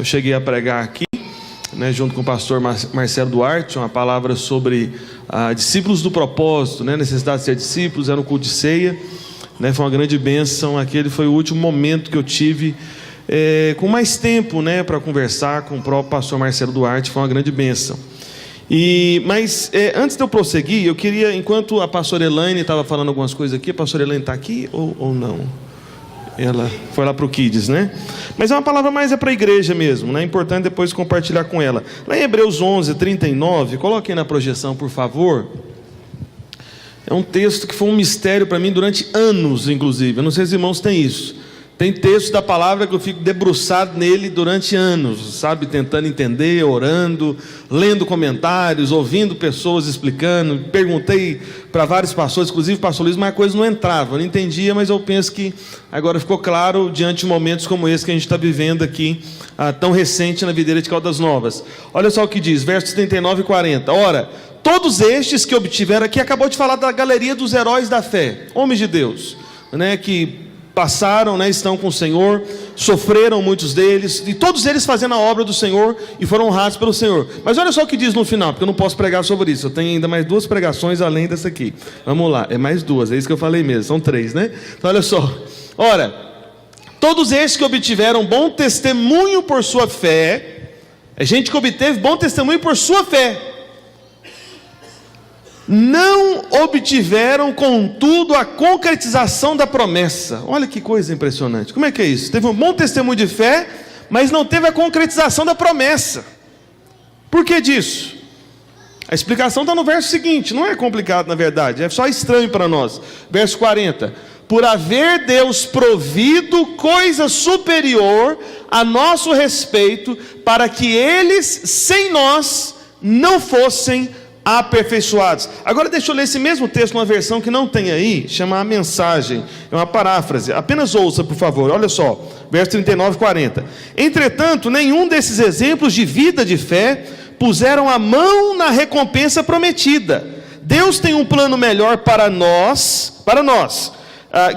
eu cheguei a pregar aqui, né, junto com o pastor Marcelo Duarte, uma palavra sobre discípulos do propósito, né, necessidade de ser discípulos, era um culto de ceia, né, foi uma grande bênção. Aquele foi o último momento que eu tive com mais tempo, né, para conversar com o próprio pastor Marcelo Duarte, foi uma grande bênção. Mas antes de eu prosseguir, eu queria, enquanto a pastora Elaine estava falando algumas coisas aqui, a pastora Elaine está aqui ou não? Ela foi lá para o Kids, né? Mas é uma palavra mais para a igreja mesmo, né? É importante depois compartilhar com ela. Lá em Hebreus 11, 39, coloquem na projeção, por favor. É um texto que foi um mistério para mim durante anos, inclusive. Eu não sei se os irmãos têm isso. Tem texto da palavra que eu fico debruçado nele durante anos, sabe? Tentando entender, orando, lendo comentários, ouvindo pessoas explicando. Perguntei para vários pastores, inclusive o pastor Luiz, mas a coisa não entrava. Eu não entendia, mas eu penso que agora ficou claro diante de momentos como esse que a gente está vivendo aqui, tão recente na videira de Caldas Novas. Olha só o que diz, versos 39 e 40. Ora, todos estes que obtiveram, aqui acabou de falar da galeria dos heróis da fé, homens de Deus, né, que passaram, né, estão com o Senhor, sofreram muitos deles, e todos eles fazendo a obra do Senhor, e foram honrados pelo Senhor. Mas olha só o que diz no final, porque eu não posso pregar sobre isso, eu tenho ainda mais 2 pregações além dessa aqui. Vamos lá, é mais 2, é isso que eu falei mesmo, são 3, né? Então olha só, ora, todos estes que obtiveram bom testemunho por sua fé, é gente que obteve bom testemunho por sua fé, não obtiveram, contudo, a concretização da promessa. Olha que coisa impressionante. Como é que é isso? Teve um bom testemunho de fé, mas não teve a concretização da promessa. Por que disso? A explicação está no verso seguinte. Não é complicado, na verdade, é só estranho para nós. Verso 40. Por haver Deus provido coisa superior a nosso respeito, para que eles, sem nós, não fossem aperfeiçoados. Agora deixa eu ler esse mesmo texto numa versão que não tem aí, chama A Mensagem, é uma paráfrase, apenas ouça por favor, olha só, verso 39 e 40. Entretanto, nenhum desses exemplos de vida de fé puseram a mão na recompensa prometida. Deus tem um plano melhor para nós,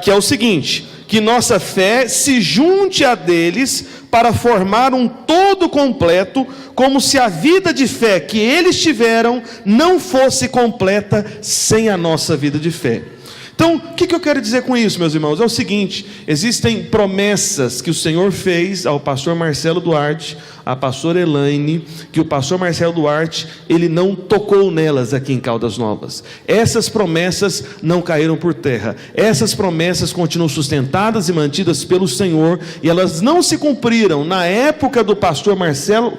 que é o seguinte, que nossa fé se junte a deles para formar um todo completo, como se a vida de fé que eles tiveram não fosse completa sem a nossa vida de fé. Então, o que eu quero dizer com isso, meus irmãos? É o seguinte, existem promessas que o Senhor fez ao pastor Marcelo Duarte, à pastora Elaine, que o pastor Marcelo Duarte, ele não tocou nelas aqui em Caldas Novas. Essas promessas não caíram por terra. Essas promessas continuam sustentadas e mantidas pelo Senhor, e elas não se cumpriram na época do pastor Marcelo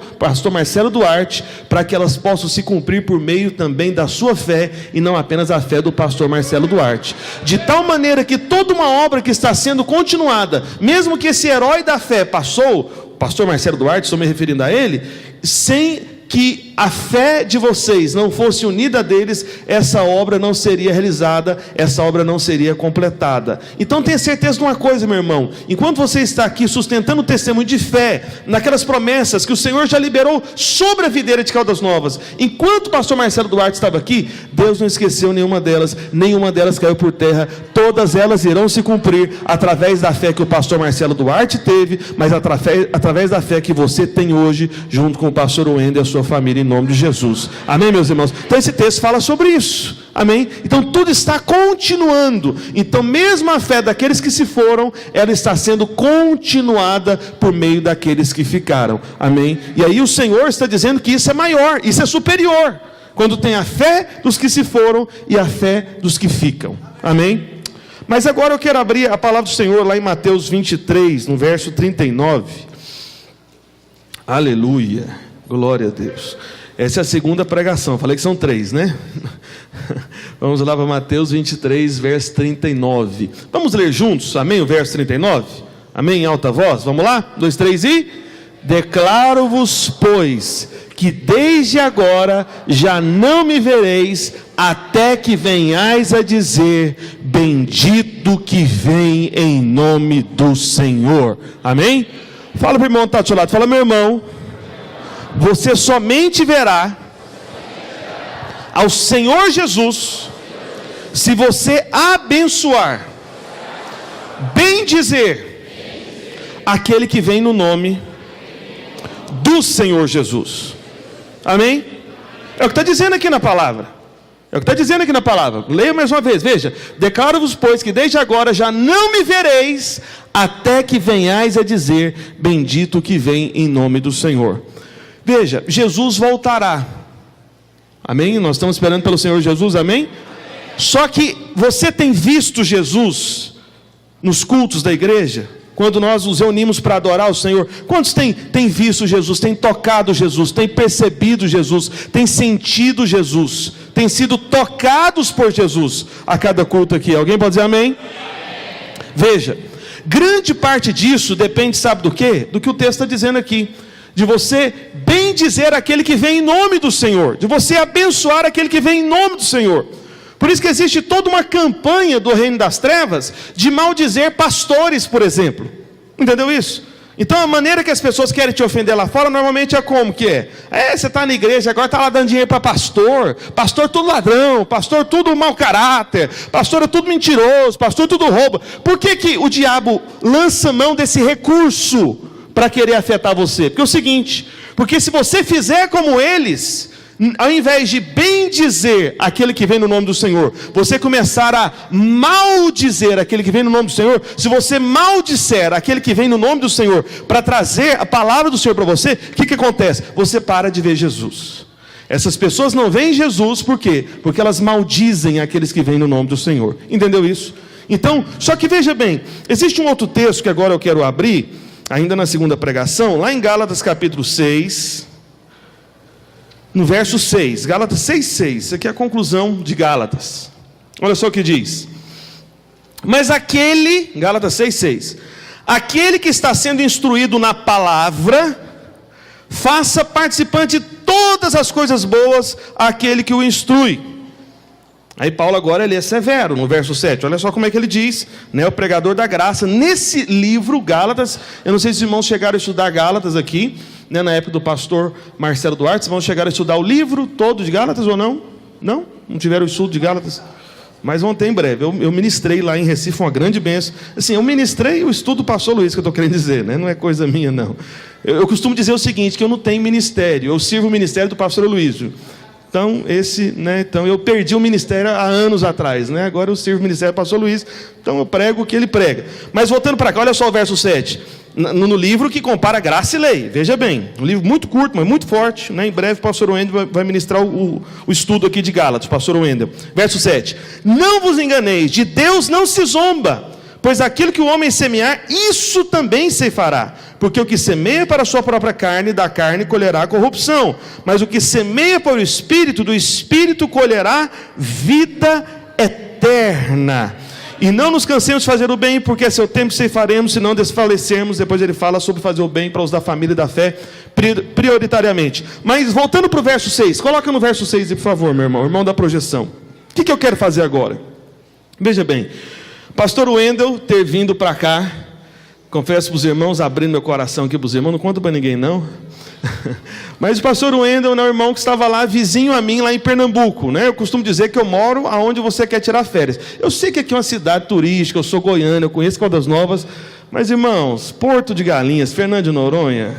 Duarte, para que elas possam se cumprir por meio também da sua fé, e não apenas a fé do pastor Marcelo Duarte. De tal maneira que toda uma obra que está sendo continuada, mesmo que esse herói da fé passou, o pastor Marcelo Duarte, estou me referindo a ele, sem que a fé de vocês não fosse unida a deles, essa obra não seria realizada, essa obra não seria completada. Então tenha certeza de uma coisa, meu irmão, enquanto você está aqui sustentando o testemunho de fé, naquelas promessas que o Senhor já liberou sobre a videira de Caldas Novas, enquanto o pastor Marcelo Duarte estava aqui, Deus não esqueceu nenhuma delas caiu por terra, todas elas irão se cumprir, através da fé que o pastor Marcelo Duarte teve, mas através da fé que você tem hoje, junto com o pastor Wendel e a sua família, em nome de Jesus. Amém, meus irmãos? Então esse texto fala sobre isso. Amém? Então tudo está continuando. Então mesmo a fé daqueles que se foram, ela está sendo continuada por meio daqueles que ficaram. Amém? E aí o Senhor está dizendo que isso é maior, isso é superior, quando tem a fé dos que se foram e a fé dos que ficam. Amém? Mas agora eu quero abrir a palavra do Senhor lá em Mateus 23, no verso 39. Aleluia. Glória a Deus. Essa é a segunda pregação. Falei que são 3, né? Vamos lá para Mateus 23, verso 39. Vamos ler juntos, amém? O verso 39. Amém? Em alta voz. Vamos lá? 2, 3 e... Declaro-vos, pois, que desde agora já não me vereis, até que venhais a dizer: bendito que vem em nome do Senhor. Amém? Fala para o irmão que está do seu lado. Fala, meu irmão, você somente verá ao Senhor Jesus se você abençoar, bendizer aquele que vem no nome do Senhor Jesus. Amém? É o que está dizendo aqui na palavra. É o que está dizendo aqui na palavra. Leia mais uma vez, veja. Declaro-vos, pois, que desde agora já não me vereis, até que venhais a dizer, bendito o que vem em nome do Senhor. Veja, Jesus voltará. Amém? Nós estamos esperando pelo Senhor Jesus, amém? Só que você tem visto Jesus nos cultos da igreja? Quando nós nos reunimos para adorar o Senhor, quantos têm visto Jesus, têm tocado Jesus, têm percebido Jesus, têm sentido Jesus, têm sido tocados por Jesus a cada culto aqui? Alguém pode dizer amém? Veja, grande parte disso depende, sabe do quê? Do que o texto está dizendo aqui. De você bem dizer aquele que vem em nome do Senhor, de você abençoar aquele que vem em nome do Senhor. Por isso que existe toda uma campanha do reino das trevas de maldizer pastores, por exemplo. Entendeu isso? Então a maneira que as pessoas querem te ofender lá fora normalmente é como que é? Você está na igreja, agora está lá dando dinheiro para pastor tudo ladrão, pastor tudo mau caráter, pastor é tudo mentiroso, pastor tudo rouba. Por que o diabo lança mão desse recurso para querer afetar você? Porque é o seguinte, porque se você fizer como eles, ao invés de bem dizer aquele que vem no nome do Senhor, você começar a maldizer aquele que vem no nome do Senhor. Se você maldisser aquele que vem no nome do Senhor para trazer a palavra do Senhor para você, o que acontece? Você para de ver Jesus. Essas pessoas não veem Jesus, por quê? Porque elas maldizem aqueles que vêm no nome do Senhor. Entendeu isso? Então, só que veja bem, existe um outro texto que agora eu quero abrir, ainda na segunda pregação, lá em Gálatas capítulo 6, no verso 6, Gálatas 6,6, isso aqui é a conclusão de Gálatas. Olha só o que diz. Mas aquele, Gálatas 6,6, aquele que está sendo instruído na palavra, faça participante de todas as coisas boas àquele que o instrui. Aí Paulo agora ele é severo no verso 7, olha só como é que ele diz, né, o pregador da graça, nesse livro Gálatas. Eu não sei se os irmãos chegaram a estudar Gálatas aqui, né, na época do pastor Marcelo Duarte, vocês vão chegar a estudar o livro todo de Gálatas ou não? Não tiveram o estudo de Gálatas? Mas vão ter em breve. Eu ministrei lá em Recife uma grande bênção. Assim, eu ministrei, o estudo passou, Luiz, que eu estou querendo dizer, né? Não é coisa minha, não. Eu costumo dizer o seguinte, que eu não tenho ministério, eu sirvo o ministério do pastor Luiz. Então, então eu perdi o ministério há anos atrás, né? Agora eu sirvo o ministério do pastor Luiz, então eu prego o que ele prega. Mas voltando para cá, olha só o verso 7. No livro que compara graça e lei, veja bem, um livro muito curto, mas muito forte, né? Em breve o pastor Wendel vai ministrar o estudo aqui de Gálatas, pastor Wendel. Verso 7, não vos enganeis, de Deus não se zomba, pois aquilo que o homem semear, isso também se fará, porque o que semeia para a sua própria carne, da carne colherá corrupção, mas o que semeia para o Espírito, do Espírito colherá vida eterna. E não nos cansemos de fazer o bem, porque a seu tempo ceifaremos, se não desfalecermos. Depois ele fala sobre fazer o bem para os da família e da fé, prioritariamente. Mas voltando para o verso 6, coloca no verso 6, por favor, meu irmão da projeção. O que eu quero fazer agora? Veja bem, pastor Wendel ter vindo para cá, confesso para os irmãos, abrindo meu coração aqui para os irmãos, não conta para ninguém não. Mas o pastor Wendel é um irmão que estava lá, vizinho a mim, lá em Pernambuco, né? Eu costumo dizer que eu moro aonde você quer tirar férias. Eu sei que aqui é uma cidade turística, eu sou goiano, eu conheço Caldas Novas, mas irmãos, Porto de Galinhas, Fernando de Noronha,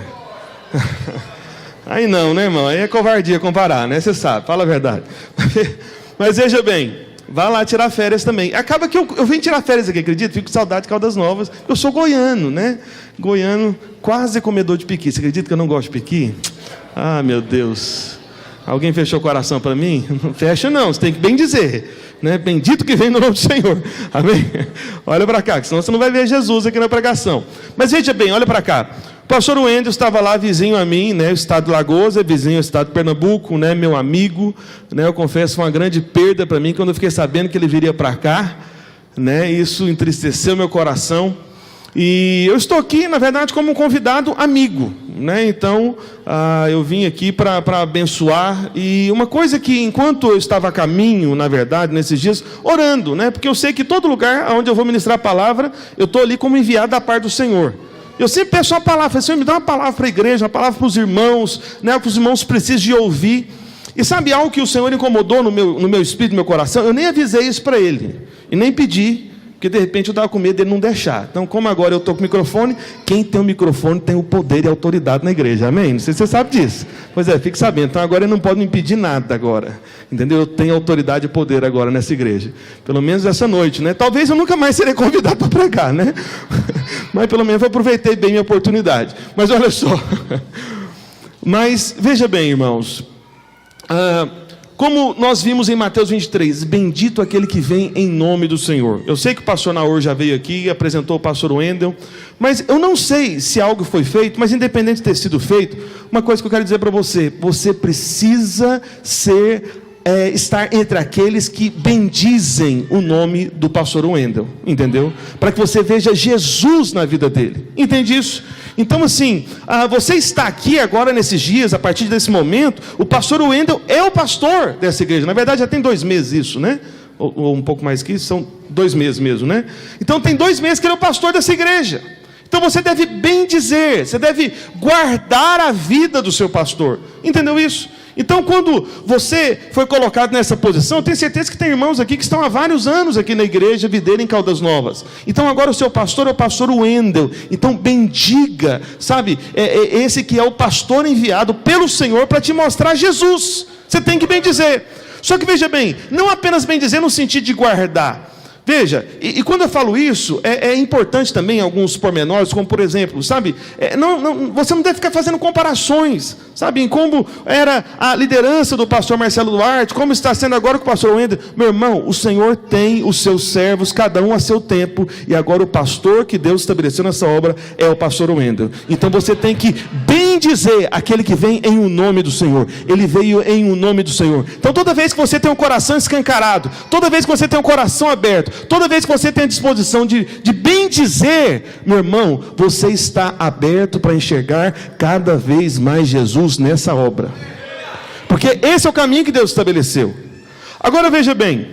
aí não, né, irmão? Aí é covardia comparar, né? Você sabe, fala a verdade. Mas veja bem, vá lá tirar férias também. Acaba que eu venho tirar férias aqui, acredita? Fico com saudade de Caldas Novas. Eu sou goiano, né? Goiano, quase comedor de piqui. Você acredita que eu não gosto de piqui? Ah, meu Deus. Alguém fechou o coração para mim? Não fecha não, você tem que bem dizer, né? Bendito que vem no nome do Senhor. Amém? Olha para cá, que senão você não vai ver Jesus aqui na pregação. Mas veja bem, olha para cá. O pastor Wendel estava lá, vizinho a mim, né? O estado de Lagoas, vizinho ao estado de Pernambuco, né? Meu amigo, né? Eu confesso, foi uma grande perda para mim quando eu fiquei sabendo que ele viria para cá, né? Isso entristeceu meu coração. E eu estou aqui, na verdade, como um convidado amigo, né? Então, eu vim aqui para abençoar. E uma coisa que, enquanto eu estava a caminho, na verdade, nesses dias, orando, né? Porque eu sei que todo lugar onde eu vou ministrar a palavra, eu estou ali como enviado da parte do Senhor. Eu sempre peço uma palavra, Senhor, me dá uma palavra para a igreja, uma palavra para os irmãos, né? Que os irmãos precisam de ouvir. E sabe algo que o Senhor incomodou no meu espírito, no meu coração? Eu nem avisei isso para ele, e nem pedi, porque Porque de repente eu estava com medo dele não deixar. Então, como agora eu estou com o microfone, quem tem o microfone tem o poder e a autoridade na igreja. Amém? Não sei se você sabe disso. Pois é, fique sabendo. Então agora ele não pode me impedir nada agora. Entendeu? Eu tenho autoridade e poder agora nessa igreja. Pelo menos essa noite, né? Talvez eu nunca mais serei convidado para pregar, né? Mas pelo menos eu aproveitei bem minha oportunidade. Mas olha só. Mas veja bem, irmãos. Como nós vimos em Mateus 23, bendito aquele que vem em nome do Senhor. Eu sei que o pastor Naor já veio aqui e apresentou o pastor Wendel, mas eu não sei se algo foi feito, mas independente de ter sido feito, uma coisa que eu quero dizer para você, você precisa estar entre aqueles que bendizem o nome do pastor Wendel, entendeu? Para que você veja Jesus na vida dele, entende isso? Então assim, você está aqui agora nesses dias, a partir desse momento, o pastor Wendel é o pastor dessa igreja. Na verdade já tem 2 meses isso, né? Ou um pouco mais que isso, são 2 meses mesmo, né? Então tem 2 meses que ele é o pastor dessa igreja. Então você deve bendizer, você deve guardar a vida do seu pastor, entendeu isso? Então quando você foi colocado nessa posição, eu tenho certeza que tem irmãos aqui que estão há vários anos aqui na igreja Videira em Caldas Novas. Então agora o seu pastor é o pastor Wendel. Então bendiga, sabe, esse que é o pastor enviado pelo Senhor para te mostrar Jesus. Você tem que bendizer. Só que veja bem, não apenas bendizer no sentido de guardar. Veja, e quando eu falo isso, é importante também alguns pormenores, como por exemplo, sabe, você não deve ficar fazendo comparações, sabe, em como era a liderança do pastor Marcelo Duarte, como está sendo agora com o pastor Wendel. Meu irmão, o Senhor tem os seus servos, cada um a seu tempo, e agora o pastor que Deus estabeleceu nessa obra é o pastor Wendel. Então você tem que bem dizer aquele que vem em o nome do Senhor. Ele veio em o nome do Senhor. Então toda vez que você tem um coração escancarado, toda vez que você tem um coração aberto, toda vez que você tem a disposição de bem dizer, meu irmão, você está aberto para enxergar cada vez mais Jesus nessa obra. Porque esse é o caminho que Deus estabeleceu. Agora veja bem,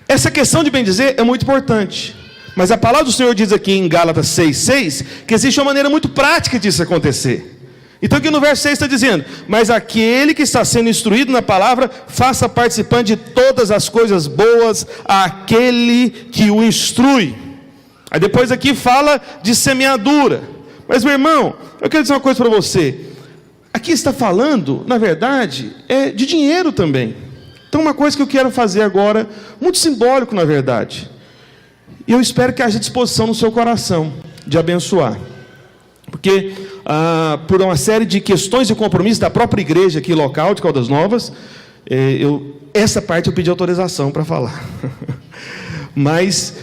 essa questão de bem dizer é muito importante. Mas a palavra do Senhor diz aqui em Gálatas 6,6 que existe uma maneira muito prática disso acontecer. Então aqui no verso 6 está dizendo: mas aquele que está sendo instruído na palavra, faça participante de todas as coisas boas àquele que o instrui. Aí depois aqui fala de semeadura. Mas meu irmão, eu quero dizer uma coisa para você. Aqui está falando, na verdade, de dinheiro também. Então uma coisa que eu quero fazer agora, muito simbólico na verdade, e eu espero que haja disposição no seu coração de abençoar. Porque por uma série de questões e compromissos da própria igreja aqui local de Caldas Novas, essa parte eu pedi autorização para falar. Mas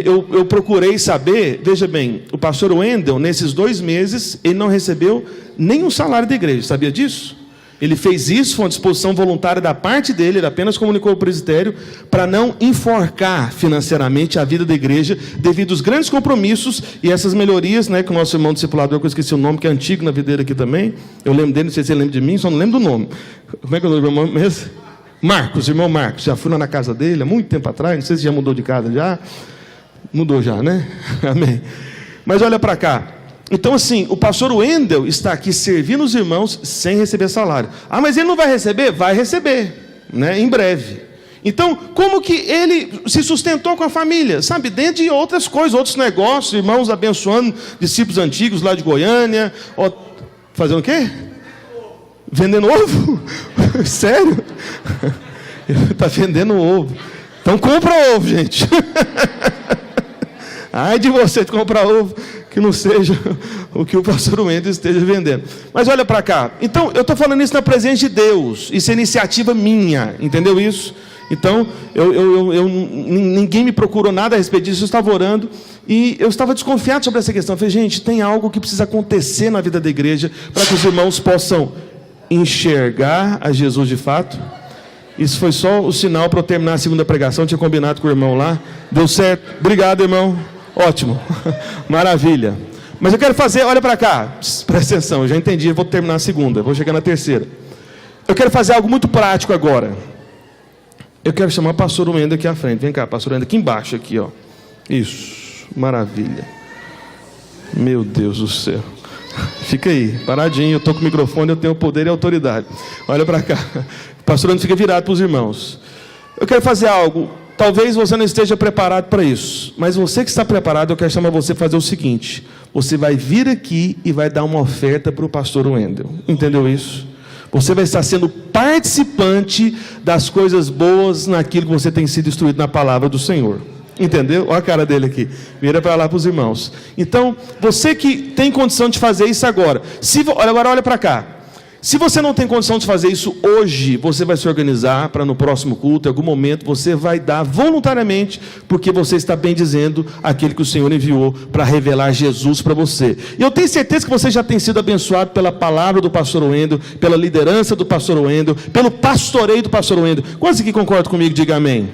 eu procurei saber, veja bem, o pastor Wendel, nesses 2 meses, ele não recebeu nenhum salário da igreja, sabia disso? Ele fez isso, foi uma disposição voluntária da parte dele, ele apenas comunicou ao presbitério, para não enforcar financeiramente a vida da igreja, devido aos grandes compromissos e essas melhorias, né, que o nosso irmão discipulador, que eu esqueci o nome, que é antigo na vida dele aqui também, eu lembro dele, não sei se ele lembra de mim, só não lembro do nome. Como é que é o nome do irmão mesmo? Marcos, irmão Marcos, já fui lá na casa dele, há muito tempo atrás, não sei se já mudou de casa já, mudou já, né? Amém. Mas olha para cá. Então assim, o pastor Wendel está aqui servindo os irmãos sem receber salário. Mas ele não vai receber? Vai receber, né? Em breve. Então, como que ele se sustentou com a família? Sabe, dentro de outras coisas, outros negócios, irmãos abençoando discípulos antigos lá de Goiânia. Fazendo o quê? Vendendo ovo? Sério? Está vendendo ovo. Então compra ovo, gente. Ai de você de comprar ovo, que não seja o que o pastor Wendel esteja vendendo. Mas olha para cá. Então, eu estou falando isso na presença de Deus. Isso é iniciativa minha. Entendeu isso? Então, ninguém me procurou nada a respeito disso. Eu estava orando e eu estava desconfiado sobre essa questão. Eu falei, gente, tem algo que precisa acontecer na vida da igreja para que os irmãos possam enxergar a Jesus de fato. Isso foi só o sinal para eu terminar a segunda pregação. Eu tinha combinado com o irmão lá. Deu certo. Obrigado, irmão. Ótimo, maravilha. Mas eu quero fazer, olha para cá, presta atenção, eu já entendi, eu vou terminar a segunda, vou chegar na terceira. Eu quero fazer algo muito prático agora. Eu quero chamar o pastor Wendel aqui à frente. Vem cá, pastor Wendel, aqui embaixo, aqui, ó. Isso, maravilha. Meu Deus do céu. Fica aí, paradinho, eu estou com o microfone, eu tenho poder e autoridade. Olha para cá. O pastor Wendel fica virado para os irmãos. Eu quero fazer algo. talvez você não esteja preparado para isso, mas você que está preparado, eu quero chamar você a fazer o seguinte: você vai vir aqui e vai dar uma oferta para o pastor Wendel. Entendeu isso? Você vai estar sendo participante das coisas boas naquilo que você tem sido instruído na palavra do Senhor. Entendeu? Olha a cara dele aqui. Vira para lá para os irmãos. Então, você que tem condição de fazer isso agora. Agora olha para cá. Se você não tem condição de fazer isso hoje, você vai se organizar para no próximo culto, em algum momento, você vai dar voluntariamente, porque você está bendizendo aquele que o Senhor enviou para revelar Jesus para você. E eu tenho certeza que você já tem sido abençoado pela palavra do pastor Wendel, pela liderança do pastor Wendel, pelo pastoreio do pastor Wendel. Quantos aqui concordam comigo? Diga amém.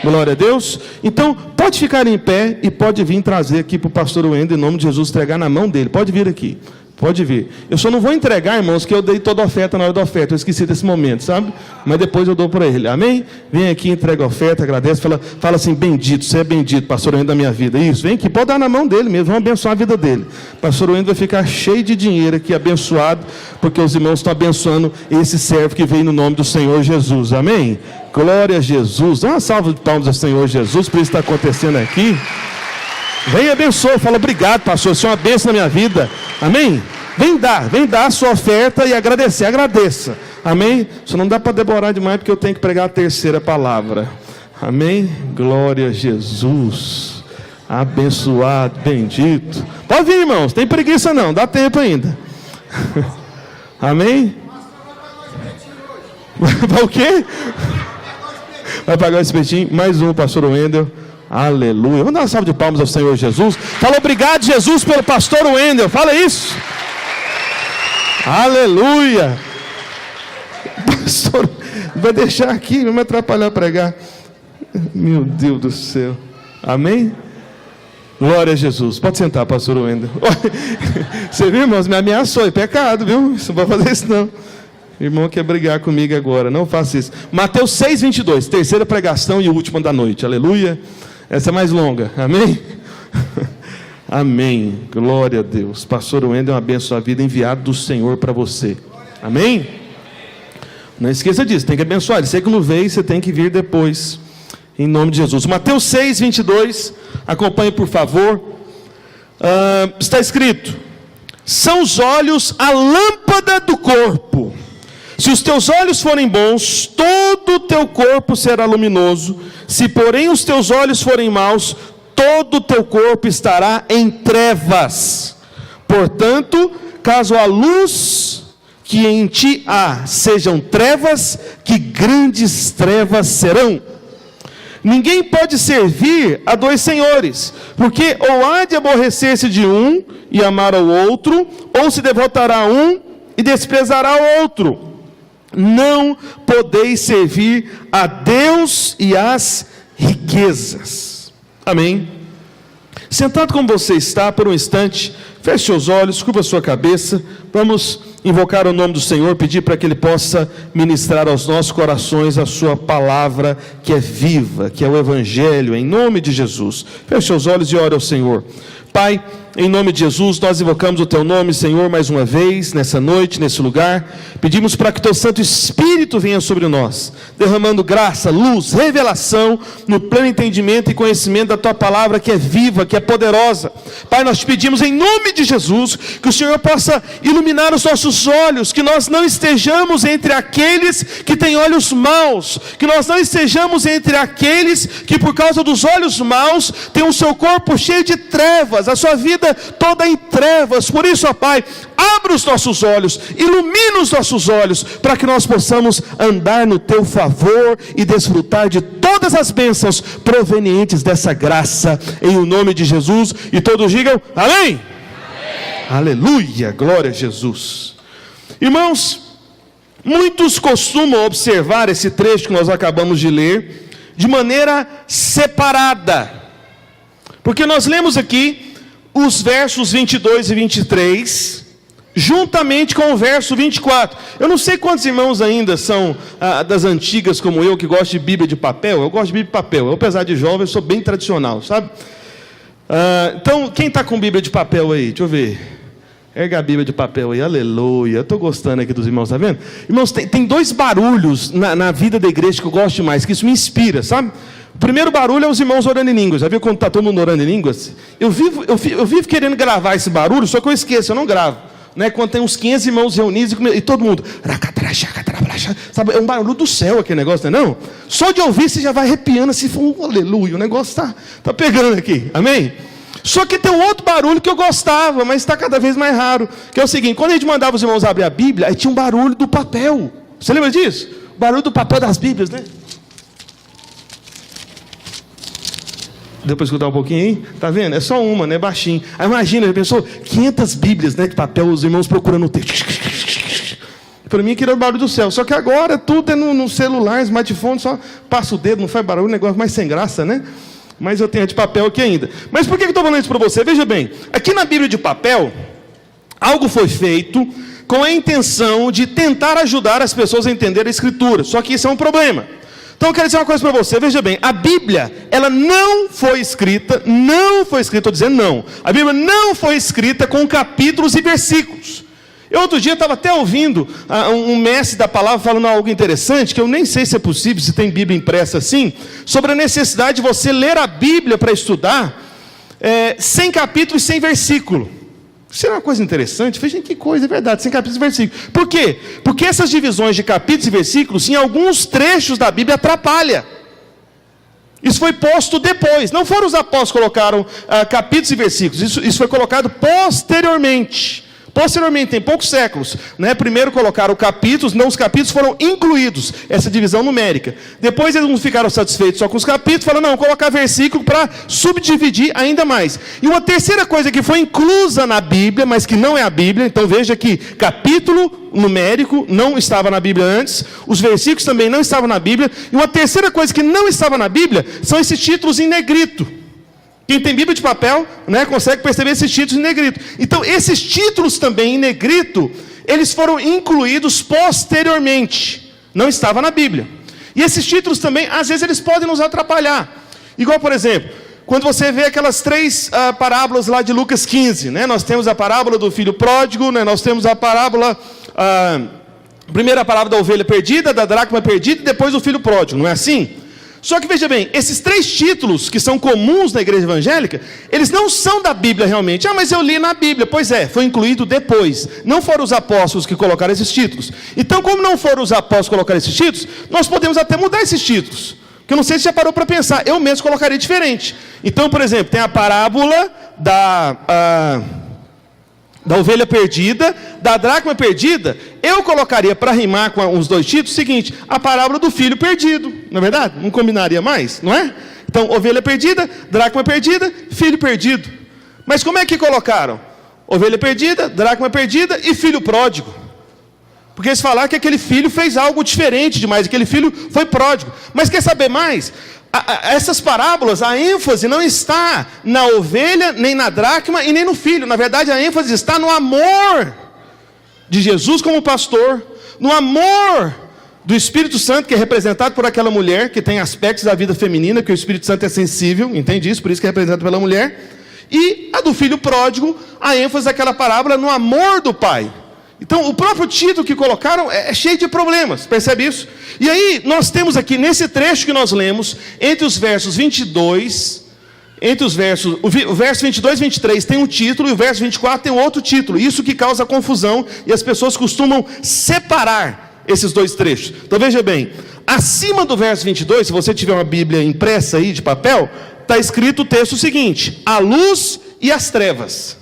Glória a Deus. Então, pode ficar em pé e pode vir trazer aqui para o pastor Wendel, em nome de Jesus, entregar na mão dele. Pode vir aqui. Pode vir. Eu só não vou entregar, irmãos, que eu dei toda a oferta na hora da oferta. Eu esqueci desse momento, sabe? Mas depois eu dou para ele. Amém? Vem aqui, entrega a oferta, agradece. Fala assim: bendito, você é bendito, pastor Wendel da minha vida. Isso, vem aqui, pode dar na mão dele mesmo. Vamos abençoar a vida dele. Pastor Wendel vai ficar cheio de dinheiro aqui, abençoado, porque os irmãos estão abençoando esse servo que veio no nome do Senhor Jesus. Amém? Glória a Jesus. Dá uma salva de palmas ao Senhor Jesus por isso que está acontecendo aqui. Vem e abençoa, fala: obrigado, pastor, isso é uma bênção na minha vida. Amém? Vem dar a sua oferta e agradecer, agradeça. Amém? Só não dá para demorar demais, porque eu tenho que pregar a terceira palavra. Amém? Glória a Jesus. Abençoado, bendito. Pode vir, irmãos, tem preguiça não, dá tempo ainda. Amém? Vai o quê? Vai pagar o espetinho? Mais um, pastor Wendel. Aleluia. Vamos dar uma salva de palmas ao Senhor Jesus. Fala: obrigado, Jesus, pelo pastor Wendel. Fala isso. Aleluia. Pastor, vai deixar aqui, não me atrapalhar a pregar. Meu Deus do céu. Amém? Glória a Jesus. Pode sentar, pastor Wendel. Você viu, irmãos? Me ameaçou. É pecado, viu? Você não vai fazer isso não. Irmão quer brigar comigo agora. Não faça isso. Mateus 6:22. Terceira pregação e última da noite. Aleluia. Essa é mais longa. Amém? Amém. Glória a Deus. Pastor Wendel é uma bênção à vida, enviado do Senhor para você. Amém? Não esqueça disso. Tem que abençoar. Ele que não veio, você tem que vir depois. Em nome de Jesus. Mateus 6:22. Acompanhe, por favor. Está escrito: são os olhos a lâmpada do corpo. Se os teus olhos forem bons, todo o teu corpo será luminoso. Se, porém, os teus olhos forem maus, todo o teu corpo estará em trevas. Portanto, caso a luz que em ti há sejam trevas, que grandes trevas serão. Ninguém pode servir a dois senhores, porque ou há de aborrecer-se de um e amar ao outro, ou se devotará a um e desprezará o outro. Não podeis servir a Deus e às riquezas. Amém? Sentado como você está, por um instante, feche seus olhos, curva sua cabeça. Vamos invocar o nome do Senhor, pedir para que Ele possa ministrar aos nossos corações a sua palavra, que é viva, que é o Evangelho, em nome de Jesus. Feche seus olhos e ore ao Senhor. Pai, em nome de Jesus, nós invocamos o Teu nome, Senhor, mais uma vez, nessa noite, nesse lugar. Pedimos para que o Teu Santo Espírito venha sobre nós, derramando graça, luz, revelação, no pleno entendimento e conhecimento da Tua palavra, que é viva, que é poderosa. Pai, nós te pedimos em nome de Jesus, que o Senhor possa iluminar os nossos olhos, que nós não estejamos entre aqueles que têm olhos maus, que nós não estejamos entre aqueles que por causa dos olhos maus, têm o seu corpo cheio de trevas, a sua vida toda em trevas. Por isso, ó Pai, abre os nossos olhos, ilumina os nossos olhos, para que nós possamos andar no Teu favor e desfrutar de todas as bênçãos provenientes dessa graça, em o nome de Jesus. E todos digam amém? Amém. Aleluia, glória a Jesus. Irmãos, muitos costumam observar esse trecho que nós acabamos de ler de maneira separada, porque nós lemos aqui os versos 22 e 23, juntamente com o verso 24. Eu não sei quantos irmãos ainda são das antigas como eu, que gostam de Bíblia de papel. Eu gosto de Bíblia de papel. Eu, apesar de jovem, eu sou bem tradicional, sabe? Então, quem está com Bíblia de papel aí? Deixa eu ver. Erga a Bíblia de papel aí, aleluia. Eu estou gostando aqui dos irmãos, tá vendo? Irmãos, tem dois barulhos na vida da igreja que eu gosto demais, que isso me inspira, sabe? O primeiro barulho é os irmãos orando em línguas. Já viu quando está todo mundo orando em línguas? Eu vivo querendo gravar esse barulho, só que eu esqueço, eu não gravo. Né? Quando tem uns 500 irmãos reunidos e todo mundo... Sabe, é um barulho do céu aquele negócio, não é não? Só de ouvir você já vai arrepiando assim, aleluia, o negócio está pegando aqui, amém? Só que tem um outro barulho que eu gostava, mas está cada vez mais raro, que é o seguinte, quando a gente mandava os irmãos abrir a Bíblia, aí tinha um barulho do papel. Você lembra disso? O barulho do papel das Bíblias, né? Deu para escutar um pouquinho aí? Tá vendo? É só uma, né? Baixinho. Aí imagina, já pensou? 500 Bíblias, né? De papel, os irmãos procurando o texto. Para mim, aquilo era o barulho do céu. Só que agora tudo é no celular, smartphone, só passa o dedo, não faz barulho, negócio mais sem graça, né? Mas eu tenho a de papel aqui ainda. Mas por que eu estou falando isso para você? Veja bem, aqui na Bíblia de papel, algo foi feito com a intenção de tentar ajudar as pessoas a entender a Escritura. Só que isso é um problema. Então eu quero dizer uma coisa para você, veja bem, a Bíblia, ela não foi escrita, estou dizendo não, a Bíblia não foi escrita com capítulos e versículos. Eu outro dia estava até ouvindo um mestre da palavra falando algo interessante, que eu nem sei se é possível, se tem Bíblia impressa assim, sobre a necessidade de você ler a Bíblia para estudar, sem capítulo e sem versículo. Isso é uma coisa interessante. Vejam que coisa, é verdade, sem capítulos e versículos. Por quê? Porque essas divisões de capítulos e versículos, em alguns trechos da Bíblia, atrapalham. Isso foi posto depois. Não foram os apóstolos que colocaram capítulos e versículos. Isso foi colocado posteriormente. Posteriormente, tem poucos séculos, né? Primeiro colocaram capítulos, não os capítulos foram incluídos, essa divisão numérica. Depois eles não ficaram satisfeitos só com os capítulos, falaram, não, colocar versículo para subdividir ainda mais. E uma terceira coisa que foi inclusa na Bíblia, mas que não é a Bíblia, então veja que capítulo numérico não estava na Bíblia antes, os versículos também não estavam na Bíblia, e uma terceira coisa que não estava na Bíblia são esses títulos em negrito. Quem tem Bíblia de papel, né, consegue perceber esses títulos em negrito. Então, esses títulos também em negrito, eles foram incluídos posteriormente. Não estava na Bíblia. E esses títulos também, às vezes, eles podem nos atrapalhar. Igual, por exemplo, quando você vê aquelas 3 parábolas lá de Lucas 15, né? Nós temos a parábola do filho pródigo, né? Nós temos a parábola... primeiro a parábola da ovelha perdida, da dracma perdida, e depois do filho pródigo, não é assim? Só que veja bem, esses 3 títulos que são comuns na igreja evangélica, eles não são da Bíblia realmente. Mas eu li na Bíblia. Pois é, foi incluído depois. Não foram os apóstolos que colocaram esses títulos. Então, como não foram os apóstolos que colocaram esses títulos, nós podemos até mudar esses títulos. Que eu não sei se já parou para pensar. Eu mesmo colocaria diferente. Então, por exemplo, tem a parábola da ovelha perdida, da dracma perdida. Eu colocaria para rimar com os 2 títulos o seguinte: a parábola do filho perdido, não é verdade? Não combinaria mais, não é? Então, ovelha perdida, dracma perdida, filho perdido. Mas como é que colocaram? Ovelha perdida, dracma perdida e filho pródigo. Porque eles falaram que aquele filho fez algo diferente demais, aquele filho foi pródigo. Mas quer saber mais? Essas parábolas, a ênfase não está na ovelha, nem na dracma e nem no filho. Na verdade, a ênfase está no amor de Jesus como pastor, no amor do Espírito Santo, que é representado por aquela mulher, que tem aspectos da vida feminina, que o Espírito Santo é sensível, entende isso? Por isso que é representado pela mulher. E a do filho pródigo, a ênfase daquela parábola no amor do pai. Então, o próprio título que colocaram é cheio de problemas, percebe isso? E aí, nós temos aqui, nesse trecho que nós lemos, entre os versos 22, o verso 22 e 23 tem um título, e o verso 24 tem um outro título. Isso que causa confusão, e as pessoas costumam separar esses 2 trechos. Então, veja bem, acima do verso 22, se você tiver uma Bíblia impressa aí, de papel, está escrito o texto seguinte: a luz e as trevas.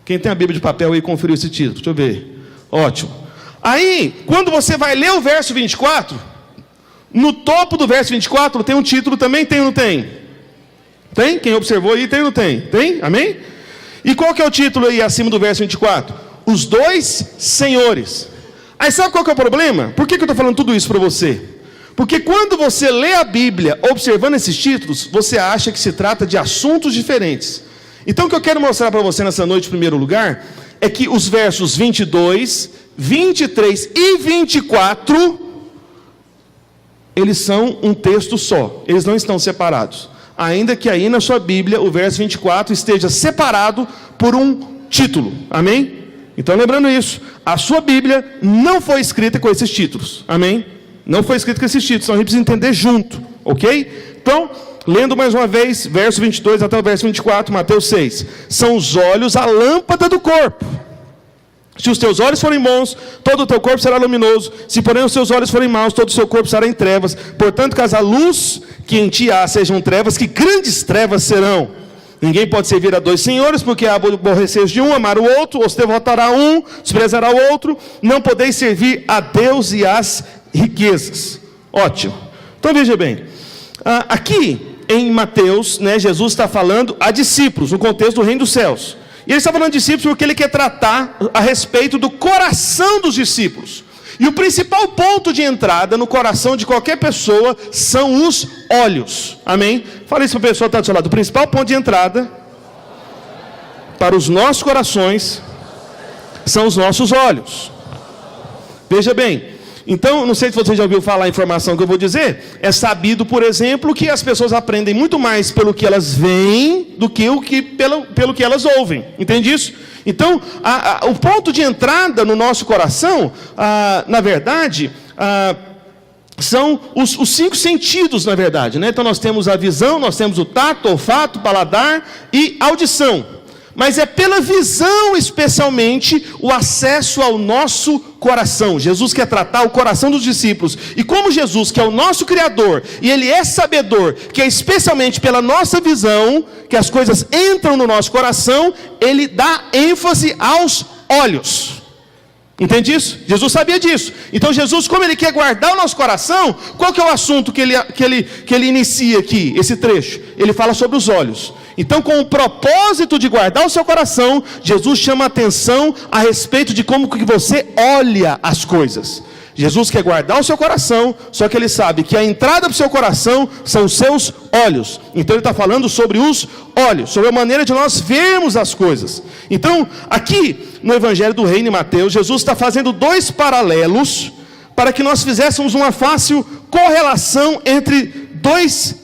Quem tem a Bíblia de papel aí, conferiu esse título, deixa eu ver. Ótimo. Aí, quando você vai ler o verso 24, no topo do verso 24 tem um título também, tem ou não tem? Tem? Quem observou aí, tem ou não tem? Tem? Amém? E qual que é o título aí acima do verso 24? Os 2 senhores. Aí sabe qual que é o problema? Por que eu estou falando tudo isso para você? Porque quando você lê a Bíblia observando esses títulos, você acha que se trata de assuntos diferentes. Então o que eu quero mostrar para você nessa noite, em primeiro lugar, é que os versos 22, 23 e 24, eles são um texto só, eles não estão separados. Ainda que aí na sua Bíblia, o verso 24 esteja separado por um título, amém? Então lembrando isso, a sua Bíblia não foi escrita com esses títulos, amém? Não foi escrita com esses títulos, então a gente precisa entender junto, ok? Então, lendo mais uma vez, verso 22 até o verso 24, Mateus 6. São os olhos a lâmpada do corpo. Se os teus olhos forem bons, todo o teu corpo será luminoso. Se porém os teus olhos forem maus, todo o seu corpo será em trevas. Portanto, caso a luz que em ti há sejam trevas, que grandes trevas serão. Ninguém pode servir a dois senhores, porque aborreceres de um, amar o outro, ou se devotará a um, desprezará o outro. Não podeis servir a Deus e às riquezas. Ótimo. Então veja bem, aqui em Mateus, Jesus está falando a discípulos, no contexto do reino dos céus. E ele está falando de discípulos porque ele quer tratar a respeito do coração dos discípulos. E o principal ponto de entrada no coração de qualquer pessoa são os olhos. Amém? Fala isso para a pessoa que está do seu lado. O principal ponto de entrada para os nossos corações são os nossos olhos. Veja bem. Então, não sei se você já ouviu falar a informação que eu vou dizer. É sabido, por exemplo, que as pessoas aprendem muito mais pelo que elas veem do que pelo que elas ouvem. Entende isso? Então, o ponto de entrada no nosso coração, na verdade, são os 5 sentidos, na verdade. Então, nós temos a visão, nós temos o tato, olfato, paladar e audição. Mas é pela visão, especialmente, o acesso ao nosso coração. Jesus quer tratar o coração dos discípulos. E como Jesus, que é o nosso Criador, e Ele é sabedor, que é especialmente pela nossa visão, que as coisas entram no nosso coração, Ele dá ênfase aos olhos. Entende isso? Jesus sabia disso. Então Jesus, como Ele quer guardar o nosso coração, qual que é o assunto que ele inicia aqui, esse trecho? Ele fala sobre os olhos. Então, com o propósito de guardar o seu coração, Jesus chama a atenção a respeito de como que você olha as coisas. Jesus quer guardar o seu coração, só que Ele sabe que a entrada para o seu coração são os seus olhos. Então Ele está falando sobre os olhos, sobre a maneira de nós vermos as coisas. Então, aqui no Evangelho do Reino em Mateus, Jesus está fazendo 2 paralelos para que nós fizéssemos uma fácil correlação entre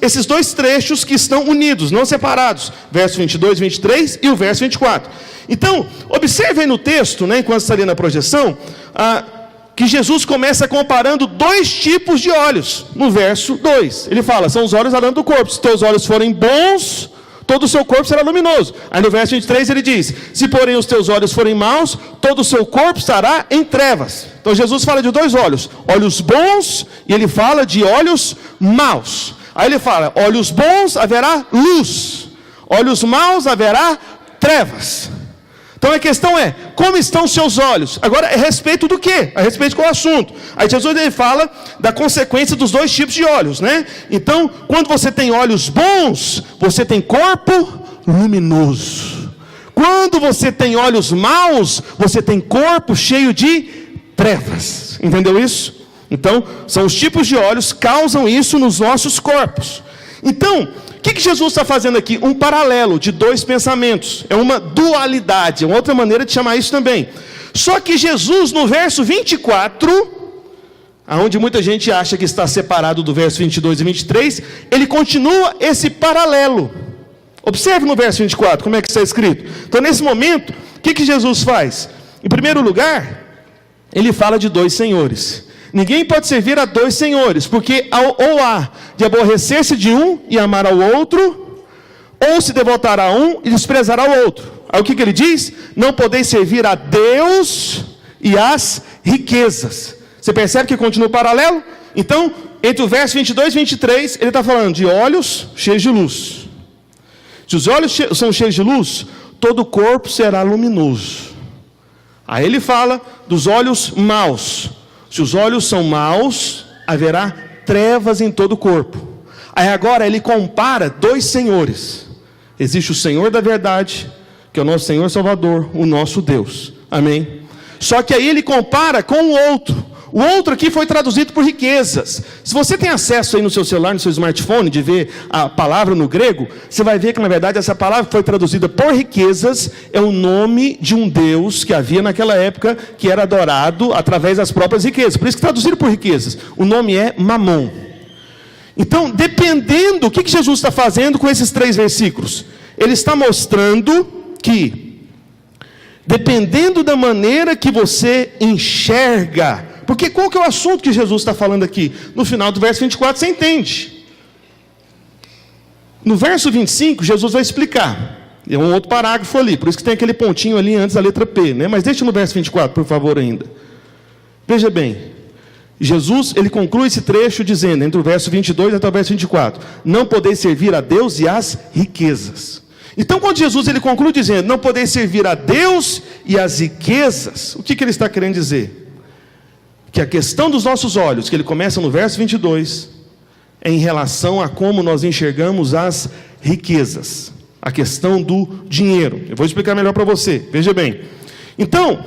esses 2 trechos que estão unidos, não separados, verso 22, 23 e o verso 24. Então, observem no texto, enquanto está ali na projeção, que Jesus começa comparando 2 tipos de olhos, no verso 2. Ele fala, são os olhos a lâmpada do corpo. Se teus olhos forem bons, todo o seu corpo será luminoso. Aí no verso 23 ele diz, se porém os teus olhos forem maus, todo o seu corpo estará em trevas. Então Jesus fala de 2 olhos, olhos bons, e ele fala de olhos maus. Aí ele fala, olhos bons haverá luz, olhos maus haverá trevas. Então a questão é, como estão os seus olhos? Agora, é a respeito do quê? A respeito de qual assunto? Aí Jesus ele fala da consequência dos 2 tipos de olhos, Então, quando você tem olhos bons, você tem corpo luminoso. Quando você tem olhos maus, você tem corpo cheio de trevas. Entendeu isso? Então, são os tipos de olhos que causam isso nos nossos corpos. Então, o que Jesus está fazendo aqui? Um paralelo de 2 pensamentos. É uma dualidade, é uma outra maneira de chamar isso também. Só que Jesus, no verso 24, onde muita gente acha que está separado do verso 22 e 23, ele continua esse paralelo. Observe no verso 24, como é que está escrito. Então, nesse momento, o que Jesus faz? Em primeiro lugar, ele fala de 2 senhores. Ninguém pode servir a 2 senhores, porque ou há de aborrecer-se de um e amar ao outro, ou se devotar a um e desprezar ao outro. Aí o que ele diz? Não podeis servir a Deus e às riquezas. Você percebe que continua o paralelo? Então, entre o verso 22 e 23, ele está falando de olhos cheios de luz. Se os olhos são cheios de luz, todo o corpo será luminoso. Aí ele fala dos olhos maus. Se os olhos são maus, haverá trevas em todo o corpo. Aí agora ele compara 2 senhores. Existe o Senhor da verdade, que é o nosso Senhor Salvador, o nosso Deus. Amém? Só que aí ele compara com o outro. O outro aqui foi traduzido por riquezas. Se você tem acesso aí no seu celular, no seu smartphone, de ver a palavra no grego, você vai ver que na verdade essa palavra foi traduzida por riquezas, é o nome de um Deus que havia naquela época, que era adorado através das próprias riquezas. Por isso que traduzido por riquezas. O nome é Mamon. Então, dependendo, o que Jesus está fazendo com esses 3 versículos? Ele está mostrando que, dependendo da maneira que você enxerga, porque qual que é o assunto que Jesus está falando aqui? No final do verso 24 você entende. No verso 25, Jesus vai explicar. É um outro parágrafo ali, por isso que tem aquele pontinho ali antes da letra P, né? Mas deixa no verso 24, por favor, ainda. Veja bem, Jesus, ele conclui esse trecho dizendo, entre o verso 22 até o verso 24, não podeis servir a Deus e as riquezas. Então, quando Jesus ele conclui dizendo, não podeis servir a Deus e as riquezas, o que ele está querendo dizer? Que a questão dos nossos olhos, que ele começa no verso 22, é em relação a como nós enxergamos as riquezas. A questão do dinheiro. Eu vou explicar melhor para você, veja bem. Então,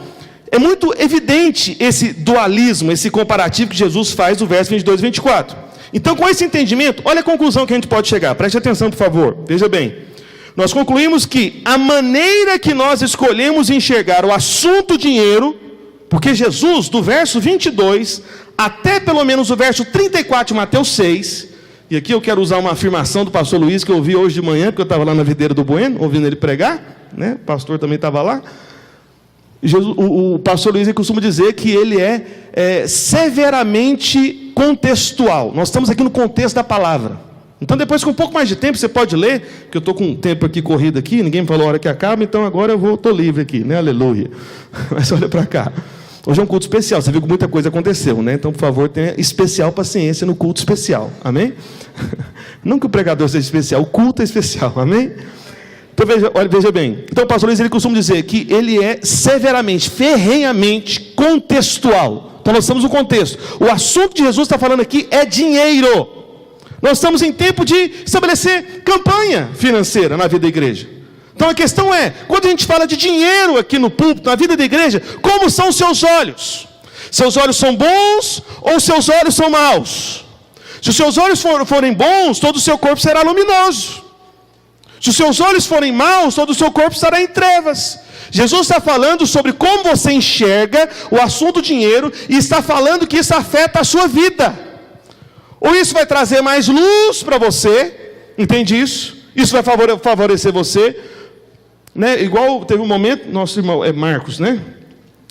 é muito evidente esse dualismo, esse comparativo que Jesus faz do verso 22 e 24. Então, com esse entendimento, olha a conclusão que a gente pode chegar. Preste atenção, por favor. Veja bem. Nós concluímos que a maneira que nós escolhemos enxergar o assunto dinheiro, porque Jesus, do verso 22 até pelo menos o verso 34 de Mateus 6, e aqui eu quero usar uma afirmação do pastor Luiz, que eu ouvi hoje de manhã, porque eu estava lá na videira do Bueno, ouvindo ele pregar, né? O pastor também estava lá. O pastor Luiz costuma dizer que ele é severamente contextual. Nós estamos aqui no contexto da palavra. Então depois, com um pouco mais de tempo, você pode ler, porque eu estou com um tempo aqui corrido aqui, ninguém me falou a hora que acaba, então agora eu estou livre aqui, né? Aleluia. Mas olha para cá. Hoje é um culto especial, você viu que muita coisa aconteceu, né? Então, por favor, tenha especial paciência no culto especial, amém? Não que o pregador seja especial, o culto é especial, amém? Então, veja bem. Então, o pastor Luiz, ele costuma dizer que ele é severamente, ferrenhamente contextual. Então, nós estamos no contexto. O assunto de Jesus está falando aqui é dinheiro. Nós estamos em tempo de estabelecer campanha financeira na vida da igreja. Então a questão é, quando a gente fala de dinheiro aqui no púlpito, na vida da igreja, como são os seus olhos? Seus olhos são bons ou seus olhos são maus? Se os seus olhos forem bons, todo o seu corpo será luminoso. Se os seus olhos forem maus, todo o seu corpo estará em trevas. Jesus está falando sobre como você enxerga o assunto dinheiro e está falando que isso afeta a sua vida. Ou isso vai trazer mais luz para você, entende isso? Isso vai favorecer você. Né? Igual teve um momento, nosso irmão Marcos, né?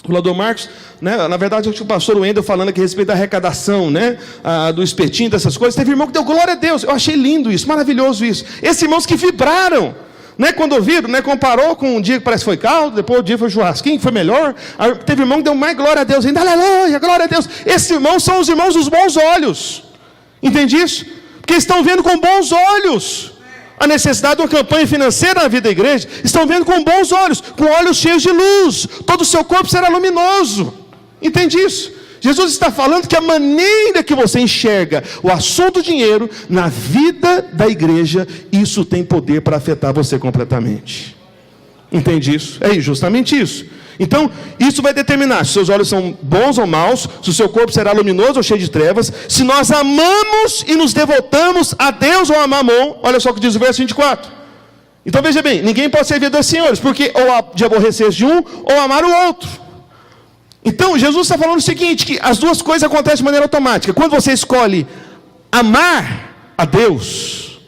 O vereador Marcos, né? Na verdade, o pastor Wendel falando aqui a respeito da arrecadação, né? Do espetinho, dessas coisas. Teve irmão que deu glória a Deus. Eu achei lindo isso, maravilhoso isso. Esses irmãos que vibraram, né? Quando ouviram, né? Comparou com um dia que parece que foi caldo, depois o dia foi churrasquinho, que foi melhor. Aí, teve irmão que deu mais glória a Deus ainda, aleluia, glória a Deus. Esses irmãos são os irmãos dos bons olhos. Entende isso? Porque estão vendo com bons olhos a necessidade de uma campanha financeira na vida da igreja. Estão vendo com bons olhos, com olhos cheios de luz. Todo o seu corpo será luminoso. Entende isso? Jesus está falando que a maneira que você enxerga o assunto dinheiro na vida da igreja, isso tem poder para afetar você completamente. Entende isso? É justamente isso. Então, isso vai determinar se seus olhos são bons ou maus, se o seu corpo será luminoso ou cheio de trevas, se nós amamos e nos devotamos a Deus ou a Mamon. Olha só o que diz o verso 24. Então veja bem, ninguém pode servir a dois senhores, porque ou de aborrecer-se de um, ou amar o outro. Então, Jesus está falando o seguinte, que as duas coisas acontecem de maneira automática. Quando você escolhe amar a Deus,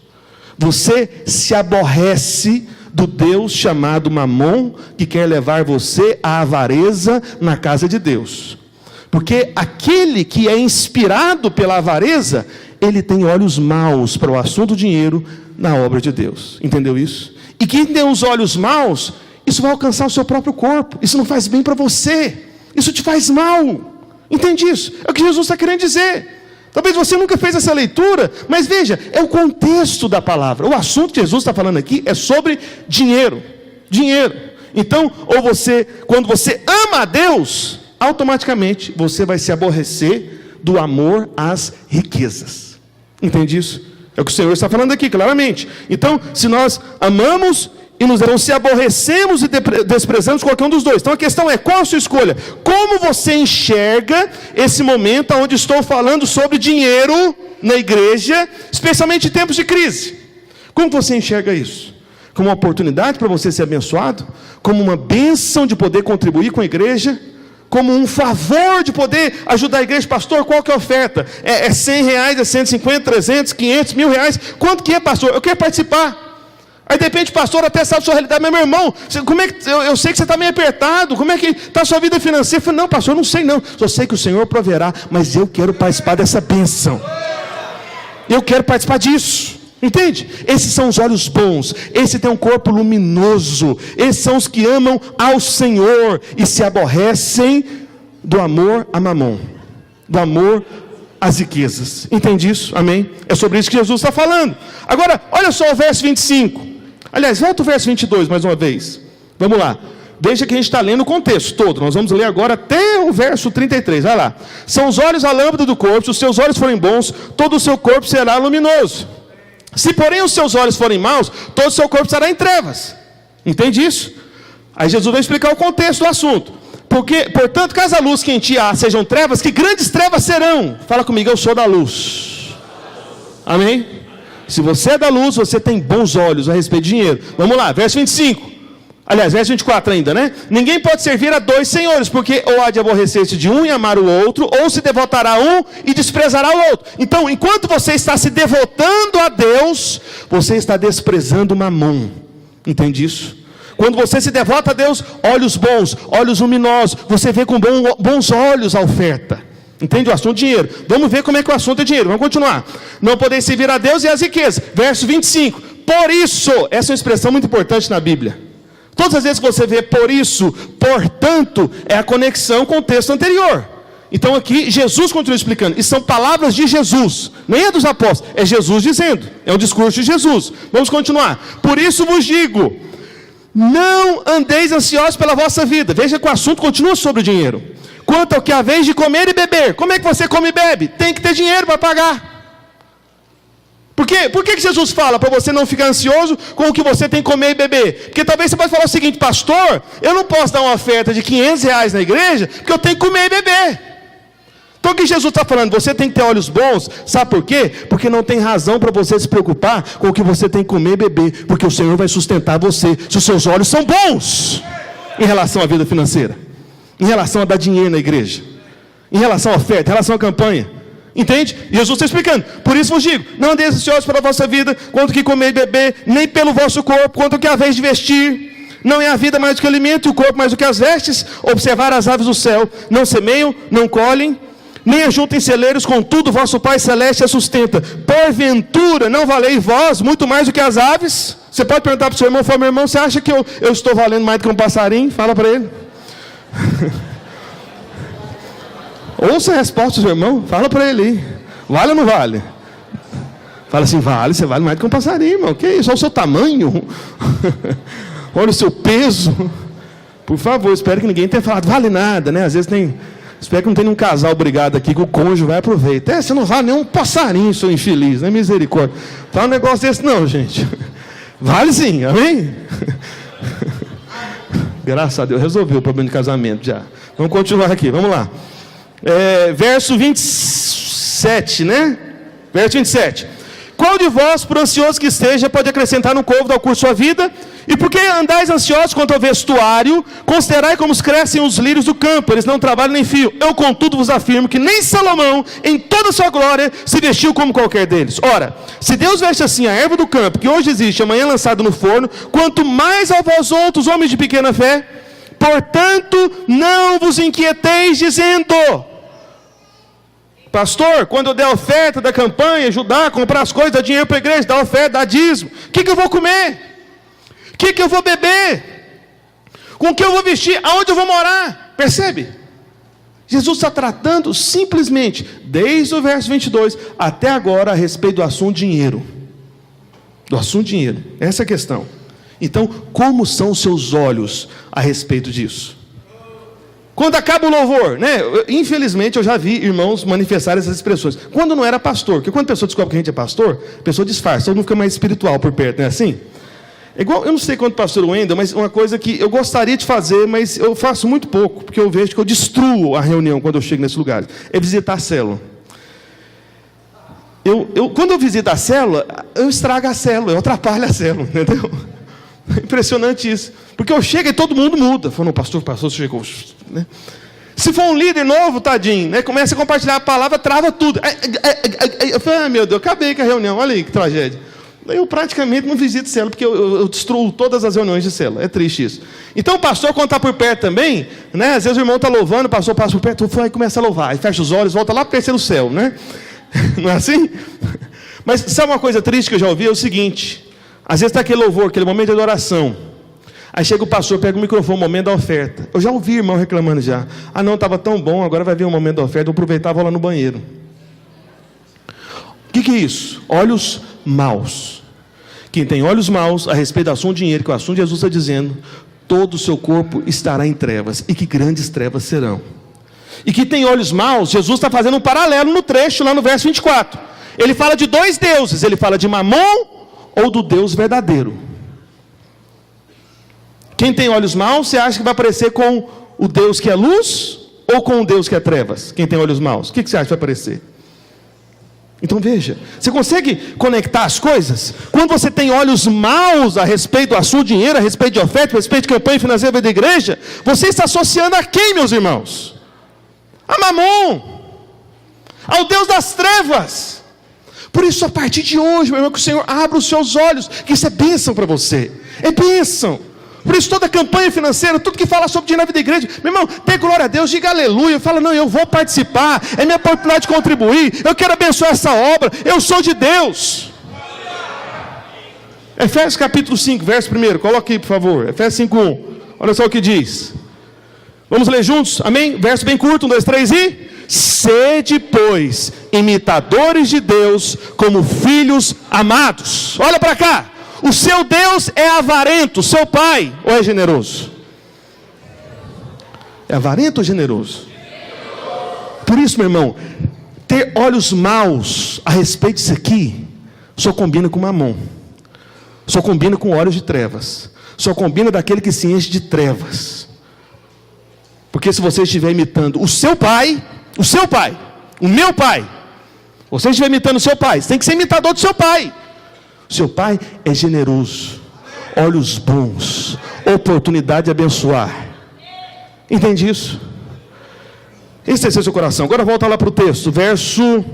você se aborrece do Deus chamado Mamon, que quer levar você à avareza na casa de Deus. Porque aquele que é inspirado pela avareza, ele tem olhos maus para o assunto dinheiro na obra de Deus. Entendeu isso? E quem tem os olhos maus, isso vai alcançar o seu próprio corpo. Isso não faz bem para você. Isso te faz mal. Entende isso? É o que Jesus está querendo dizer. Talvez você nunca fez essa leitura, mas veja, é o contexto da palavra. O assunto que Jesus está falando aqui é sobre dinheiro. Dinheiro. Então, quando você ama a Deus, automaticamente você vai se aborrecer do amor às riquezas. Entende isso? É o que o Senhor está falando aqui, claramente. Então, se nós amamos e então, se aborrecemos e desprezamos qualquer um dos dois. Então a questão é, qual a sua escolha? Como você enxerga esse momento onde estou falando sobre dinheiro na igreja, especialmente em tempos de crise? Como você enxerga isso? Como uma oportunidade para você ser abençoado? Como uma bênção de poder contribuir com a igreja? Como um favor de poder ajudar a igreja? Pastor, qual que é a oferta? É R$100, é 150, 300, 500, R$1.000? Quanto que é, pastor? Eu quero participar. Aí de repente o pastor até sabe a sua realidade, mas meu irmão, como é que, eu sei que você está meio apertado, como é que está a sua vida financeira? Eu falei, não pastor, eu não sei não, só sei que o Senhor proverá, mas eu quero participar dessa bênção, eu quero participar disso, Entende? Esses são os olhos bons, esse tem um corpo luminoso, esses são os que amam ao Senhor e se aborrecem do amor a mamon, do amor às riquezas. Entende isso? Amém? É sobre isso que Jesus está falando. Agora, olha só o verso 25. Aliás, volta o verso 22 mais uma vez. Vamos lá. Veja que a gente está lendo o contexto todo. Nós vamos ler agora até o verso 33. Vai lá. São os olhos a lâmpada do corpo. Se os seus olhos forem bons, todo o seu corpo será luminoso. Se porém os seus olhos forem maus, todo o seu corpo será em trevas. Entende isso? Aí Jesus vai explicar o contexto do assunto. Porque, portanto, caso a luz que em ti há sejam trevas, que grandes trevas serão. Fala comigo, eu sou da luz. Amém? Se você é da luz, você tem bons olhos a respeito de dinheiro. Vamos lá, verso 25. Aliás, verso 24 ainda, né? Ninguém pode servir a dois senhores, porque ou há de aborrecer-se de um e amar o outro, ou se devotará a um e desprezará o outro. Então, enquanto você está se devotando a Deus, você está desprezando Mamon. Entende isso? Quando você se devota a Deus, olhos bons, olhos luminosos, você vê com bons olhos a oferta. Entende o assunto dinheiro? Vamos ver como é que o assunto é dinheiro. Vamos continuar. Não podeis servir a Deus e às riquezas. Verso 25. Por isso, essa é uma expressão muito importante na Bíblia. Todas as vezes que você vê por isso, portanto, é a conexão com o texto anterior. Então aqui, Jesus continua explicando. E são palavras de Jesus. Nem é dos apóstolos, é Jesus dizendo. É o discurso de Jesus. Vamos continuar. Por isso vos digo, não andeis ansiosos pela vossa vida. Veja que o assunto continua sobre o dinheiro. Quanto ao que há vez de comer e beber. Como é que você come e bebe? Tem que ter dinheiro para pagar. Por que Jesus fala para você não ficar ansioso com o que você tem que comer e beber? Porque talvez você pode falar o seguinte, pastor, eu não posso dar uma oferta de R$500 na igreja, porque eu tenho que comer e beber. Então o que Jesus está falando? Você tem que ter olhos bons, sabe por quê? Porque não tem razão para você se preocupar com o que você tem que comer e beber, porque o Senhor vai sustentar você, se os seus olhos são bons, em relação à vida financeira, em relação a dar dinheiro na igreja, em relação à oferta, em relação à campanha. Entende? Jesus está explicando. Por isso vos digo, não andeis ansiosos pela vossa vida, quanto que comer e beber, nem pelo vosso corpo, quanto que haveis de vestir. Não é a vida mais do que o alimento, e o corpo mais do que as vestes. Observar as aves do céu, não semeiam, não colhem, nem ajuntem celeiros, contudo vosso Pai Celeste a sustenta. Porventura, não valeis vós muito mais do que as aves? Você pode perguntar para o seu irmão, meu irmão, você acha que eu estou valendo mais do que um passarinho? Fala para ele. Ouça a resposta do seu irmão, fala para ele aí. Vale ou não vale? Fala assim, vale, você vale mais do que um passarinho, irmão. Que isso? Olha o seu tamanho. Olha o seu peso. Por favor, espero que ninguém tenha falado, vale nada, né? Às vezes tem. Espero que não tenha um casal brigado aqui que o cônjuge vai aproveitar. Você não vale nem um passarinho, seu infeliz, né? Misericórdia. Fala um negócio desse, não, gente. Vale sim, amém? Graças a Deus, resolveu o problema de casamento já. Vamos continuar aqui, vamos lá. Verso 27, né? Verso 27. Qual de vós, por ansioso que esteja, pode acrescentar um côvado ao curso da sua vida? E por que andais ansiosos quanto ao vestuário? Considerai como crescem os lírios do campo, eles não trabalham nem fiam. Eu, contudo, vos afirmo que nem Salomão, em toda a sua glória, se vestiu como qualquer deles. Ora, se Deus veste assim a erva do campo, que hoje existe, amanhã lançado no forno, quanto mais a vós outros, homens de pequena fé, portanto, não vos inquieteis dizendo... Pastor, quando eu der a oferta da campanha, ajudar, comprar as coisas, dar dinheiro para a igreja, dar oferta, dar dízimo, o que eu vou comer? O que eu vou beber? Com o que eu vou vestir? Aonde eu vou morar? Percebe? Jesus está tratando simplesmente, desde o verso 22 até agora, a respeito do assunto dinheiro. Do assunto dinheiro. Essa é a questão. Então, como são os seus olhos a respeito disso? Quando acaba o louvor, né? Infelizmente eu já vi irmãos manifestarem essas expressões. Quando não era pastor, porque quando a pessoa descobre que a gente é pastor, a pessoa disfarça, todo mundo fica mais espiritual por perto, não é assim? É igual, eu não sei quanto pastor Wendel, mas uma coisa que eu gostaria de fazer, mas eu faço muito pouco, porque eu vejo que eu destruo a reunião quando eu chego nesse lugar. É visitar a célula. Quando eu visito a célula, eu estrago a célula, eu atrapalho a célula, entendeu? É impressionante isso. Porque eu chego e todo mundo muda. Falando, pastor, você chegou. Né? Se for um líder novo, tadinho, né? Começa a compartilhar a palavra, trava tudo. Eu falei, meu Deus, acabei com a reunião. Olha aí que tragédia. Eu praticamente não visito célula, porque eu destruo todas as reuniões de célula. É triste isso. Então o pastor, quando está por perto também, né? Às vezes o irmão está louvando, o pastor passa por perto, aí começa a louvar. Aí fecha os olhos, volta lá para o terceiro céu, né? Não é assim? Mas sabe uma coisa triste que eu já ouvi? É o seguinte: às vezes está aquele louvor, aquele momento de adoração. Aí chega o pastor, pega o microfone, o momento da oferta. Eu já ouvi irmão reclamando já. Ah não, estava tão bom, agora vai vir o momento da oferta, vou aproveitar e vou lá no banheiro. O que é isso? Olhos maus. Quem tem olhos maus a respeito do assunto do dinheiro, que o assunto de Jesus está dizendo, todo o seu corpo estará em trevas, e que grandes trevas serão. E que tem olhos maus, Jesus está fazendo um paralelo no trecho, lá no verso 24. Ele fala de dois deuses, ele fala de Mamon ou do Deus verdadeiro. Quem tem olhos maus, você acha que vai aparecer com o Deus que é luz ou com o Deus que é trevas? Quem tem olhos maus, o que você acha que vai aparecer? Então veja, você consegue conectar as coisas? Quando você tem olhos maus a respeito do assunto dinheiro, a respeito de oferta, a respeito de campanha financeira da igreja, você está associando a quem, meus irmãos? A Mamon, ao Deus das trevas. Por isso, a partir de hoje, meu irmão, que o Senhor abra os seus olhos, que isso é bênção para você, é bênção. Por isso toda campanha financeira, tudo que fala sobre dinheiro na vida da igreja, meu irmão, dê glória a Deus, diga aleluia, fala, não, eu vou participar, é minha oportunidade de contribuir, eu quero abençoar essa obra, eu sou de Deus. Efésios capítulo 5, verso 1, coloque aí por favor, Efésios 5:1, olha só o que diz. Vamos ler juntos, amém? Verso bem curto, 1, 2, 3 e... Sede, pois, imitadores de Deus, como filhos amados. Olha para cá. O seu Deus é avarento, seu pai, ou é generoso? É avarento ou generoso? Por isso, meu irmão, ter olhos maus a respeito disso aqui, só combina com Mamon, só combina com olhos de trevas, só combina daquele que se enche de trevas. Porque se você estiver imitando o seu pai, o meu pai, você estiver imitando o seu pai, você tem que ser imitador do seu pai. Seu pai é generoso, olhos bons, oportunidade de abençoar. Entende isso? Esse é o seu coração. Agora volta lá para o texto, verso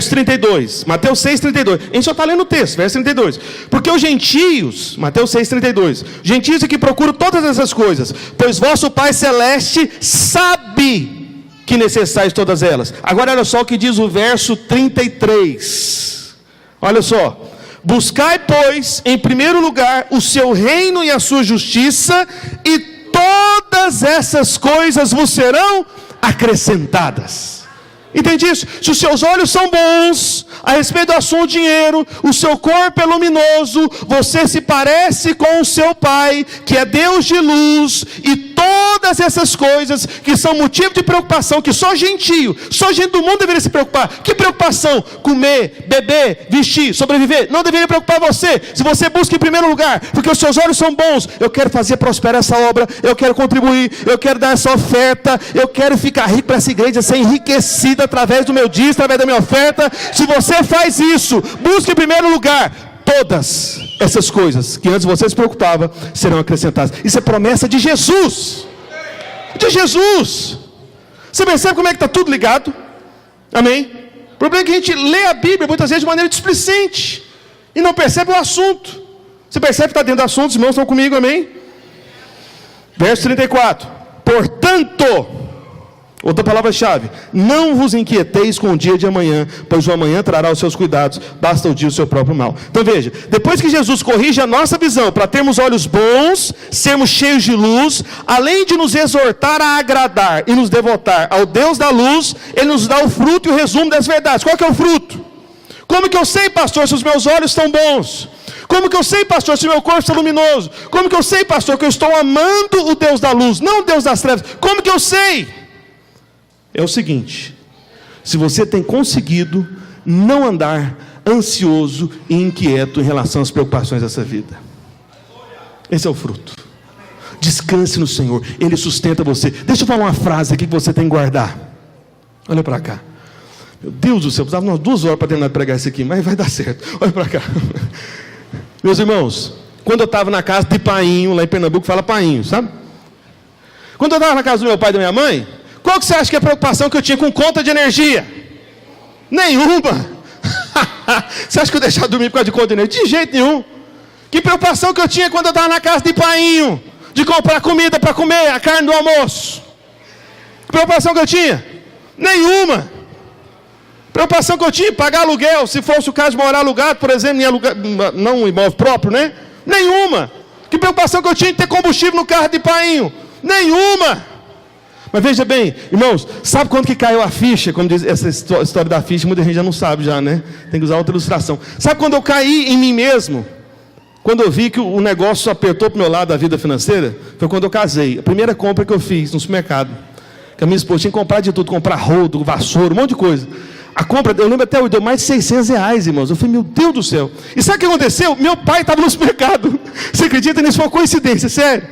32, Mateus 6:32. A gente só está lendo o texto, verso 32. Porque os gentios, Mateus 6:32, gentios é que procuram todas essas coisas, pois vosso Pai Celeste sabe que necessitais todas elas. Agora olha só o que diz o verso 33. Olha só. Buscai, pois, em primeiro lugar o seu reino e a sua justiça, e todas essas coisas vos serão acrescentadas. Entende isso? Se os seus olhos são bons a respeito do assunto dinheiro, o seu corpo é luminoso, você se parece com o seu pai, que é Deus de luz, e todas essas coisas que são motivo de preocupação, que só gentio, só gente do mundo deveria se preocupar. Que preocupação? Comer, beber, vestir, sobreviver, não deveria preocupar você, se você busca em primeiro lugar, porque os seus olhos são bons. Eu quero fazer prosperar essa obra, eu quero contribuir, eu quero dar essa oferta, eu quero ficar rico para essa igreja, ser enriquecida através do meu dízimo, através da minha oferta. Se você faz isso, busque em primeiro lugar, todas essas coisas que antes você se preocupava serão acrescentadas. Isso é promessa de Jesus. De Jesus. Você percebe como é que está tudo ligado? Amém? O problema é que a gente lê a Bíblia muitas vezes de maneira displicente e não percebe o assunto. Você percebe que está dentro do assunto? Os irmãos estão comigo, amém? Verso 34. Portanto, outra palavra-chave: não vos inquieteis com o dia de amanhã, pois o amanhã trará os seus cuidados, basta o dia o seu próprio mal. Então veja, depois que Jesus corrige a nossa visão, para termos olhos bons, sermos cheios de luz, além de nos exortar a agradar e nos devotar ao Deus da luz, Ele nos dá o fruto e o resumo das verdades. Qual que é o fruto? Como que eu sei, pastor, se os meus olhos estão bons? Como que eu sei, pastor, se o meu corpo está luminoso? Como que eu sei, pastor, que eu estou amando o Deus da luz, não o Deus das trevas? Como que eu sei? É o seguinte: se você tem conseguido não andar ansioso e inquieto em relação às preocupações dessa vida, esse é o fruto. Descanse no Senhor, Ele sustenta você. Deixa eu falar uma frase aqui que você tem que guardar. Olha para cá. Meu Deus do céu, precisava umas 2 horas para terminar de pregar isso aqui, mas vai dar certo. Olha para cá. Meus irmãos, quando eu estava na casa de Painho, lá em Pernambuco fala Painho, sabe? Quando eu estava na casa do meu pai e da minha mãe, qual que você acha que é a preocupação que eu tinha com conta de energia? Nenhuma. Você acha que eu deixava dormir por causa de conta de energia? De jeito nenhum. Que preocupação que eu tinha quando eu estava na casa de Painho, de comprar comida para comer, a carne do almoço? Que preocupação que eu tinha? Nenhuma. Preocupação que eu tinha, pagar aluguel, se fosse o caso de morar alugado, por exemplo, em alugar, não um imóvel próprio, né? Nenhuma. Que preocupação que eu tinha de ter combustível no carro de painho? Nenhuma. Mas veja bem, irmãos, sabe quando que caiu a ficha? Como diz essa história da ficha, muita gente já não sabe já, né? Tem que usar outra ilustração. Sabe quando eu caí em mim mesmo? Quando eu vi que o negócio apertou para o meu lado da vida financeira, foi quando eu casei. A primeira compra que eu fiz no supermercado. Que a minha esposa tinha que comprar de tudo, comprar rodo, vassoura, um monte de coisa. A compra, eu lembro até hoje, deu mais de R$600, irmãos. Eu falei, meu Deus do céu. E sabe o que aconteceu? Meu pai estava no supermercado. Você acredita nisso? Foi uma coincidência, sério.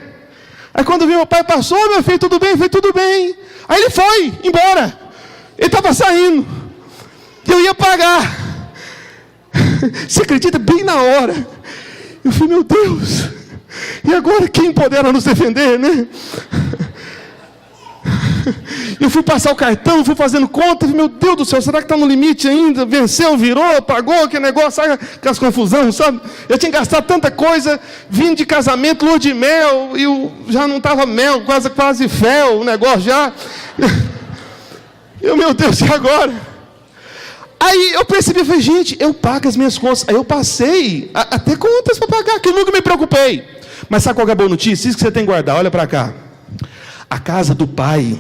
Aí quando eu vi meu pai, passou, meu filho, tudo bem? Eu falei, tudo bem. Aí ele foi embora. Ele estava saindo. Eu ia pagar. Você acredita? Bem na hora. Eu falei, meu Deus. E agora quem poderá nos defender, né? Eu fui passar o cartão, fui fazendo conta, meu Deus do céu, será que está no limite ainda? Venceu, virou, pagou, que negócio, sabe aquelas confusões, sabe? Eu tinha gastado tanta coisa, vim de casamento, lua de mel, e já não estava mel, quase fel, o negócio já. Meu Deus, e agora? Aí eu percebi, falei, gente, eu pago as minhas contas. Aí eu passei a ter contas para pagar, que eu nunca me preocupei. Mas sabe qual é a boa notícia? Isso que você tem que guardar, olha para cá. A casa do Pai,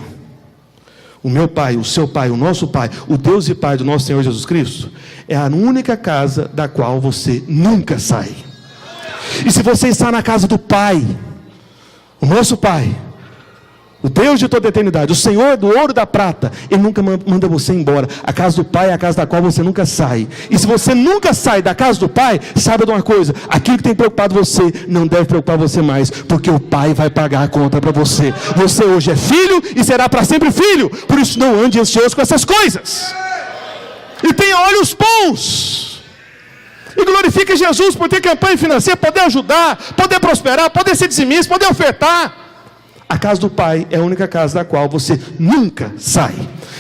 o meu Pai, o seu Pai, o nosso Pai, o Deus e Pai do nosso Senhor Jesus Cristo, é a única casa da qual você nunca sai. E se você está na casa do Pai, o nosso Pai, o Deus de toda a eternidade, o Senhor do ouro e da prata, Ele nunca manda você embora. A casa do Pai é a casa da qual você nunca sai. E se você nunca sai da casa do Pai, saiba de uma coisa, aquilo que tem preocupado você, não deve preocupar você mais, porque o Pai vai pagar a conta para você. Você hoje é filho e será para sempre filho. Por isso não ande ansioso com essas coisas. E tenha olhos bons. E glorifique Jesus por ter campanha financeira, poder ajudar, poder prosperar, poder ser dizimista, poder ofertar. A casa do Pai é a única casa da qual você nunca sai.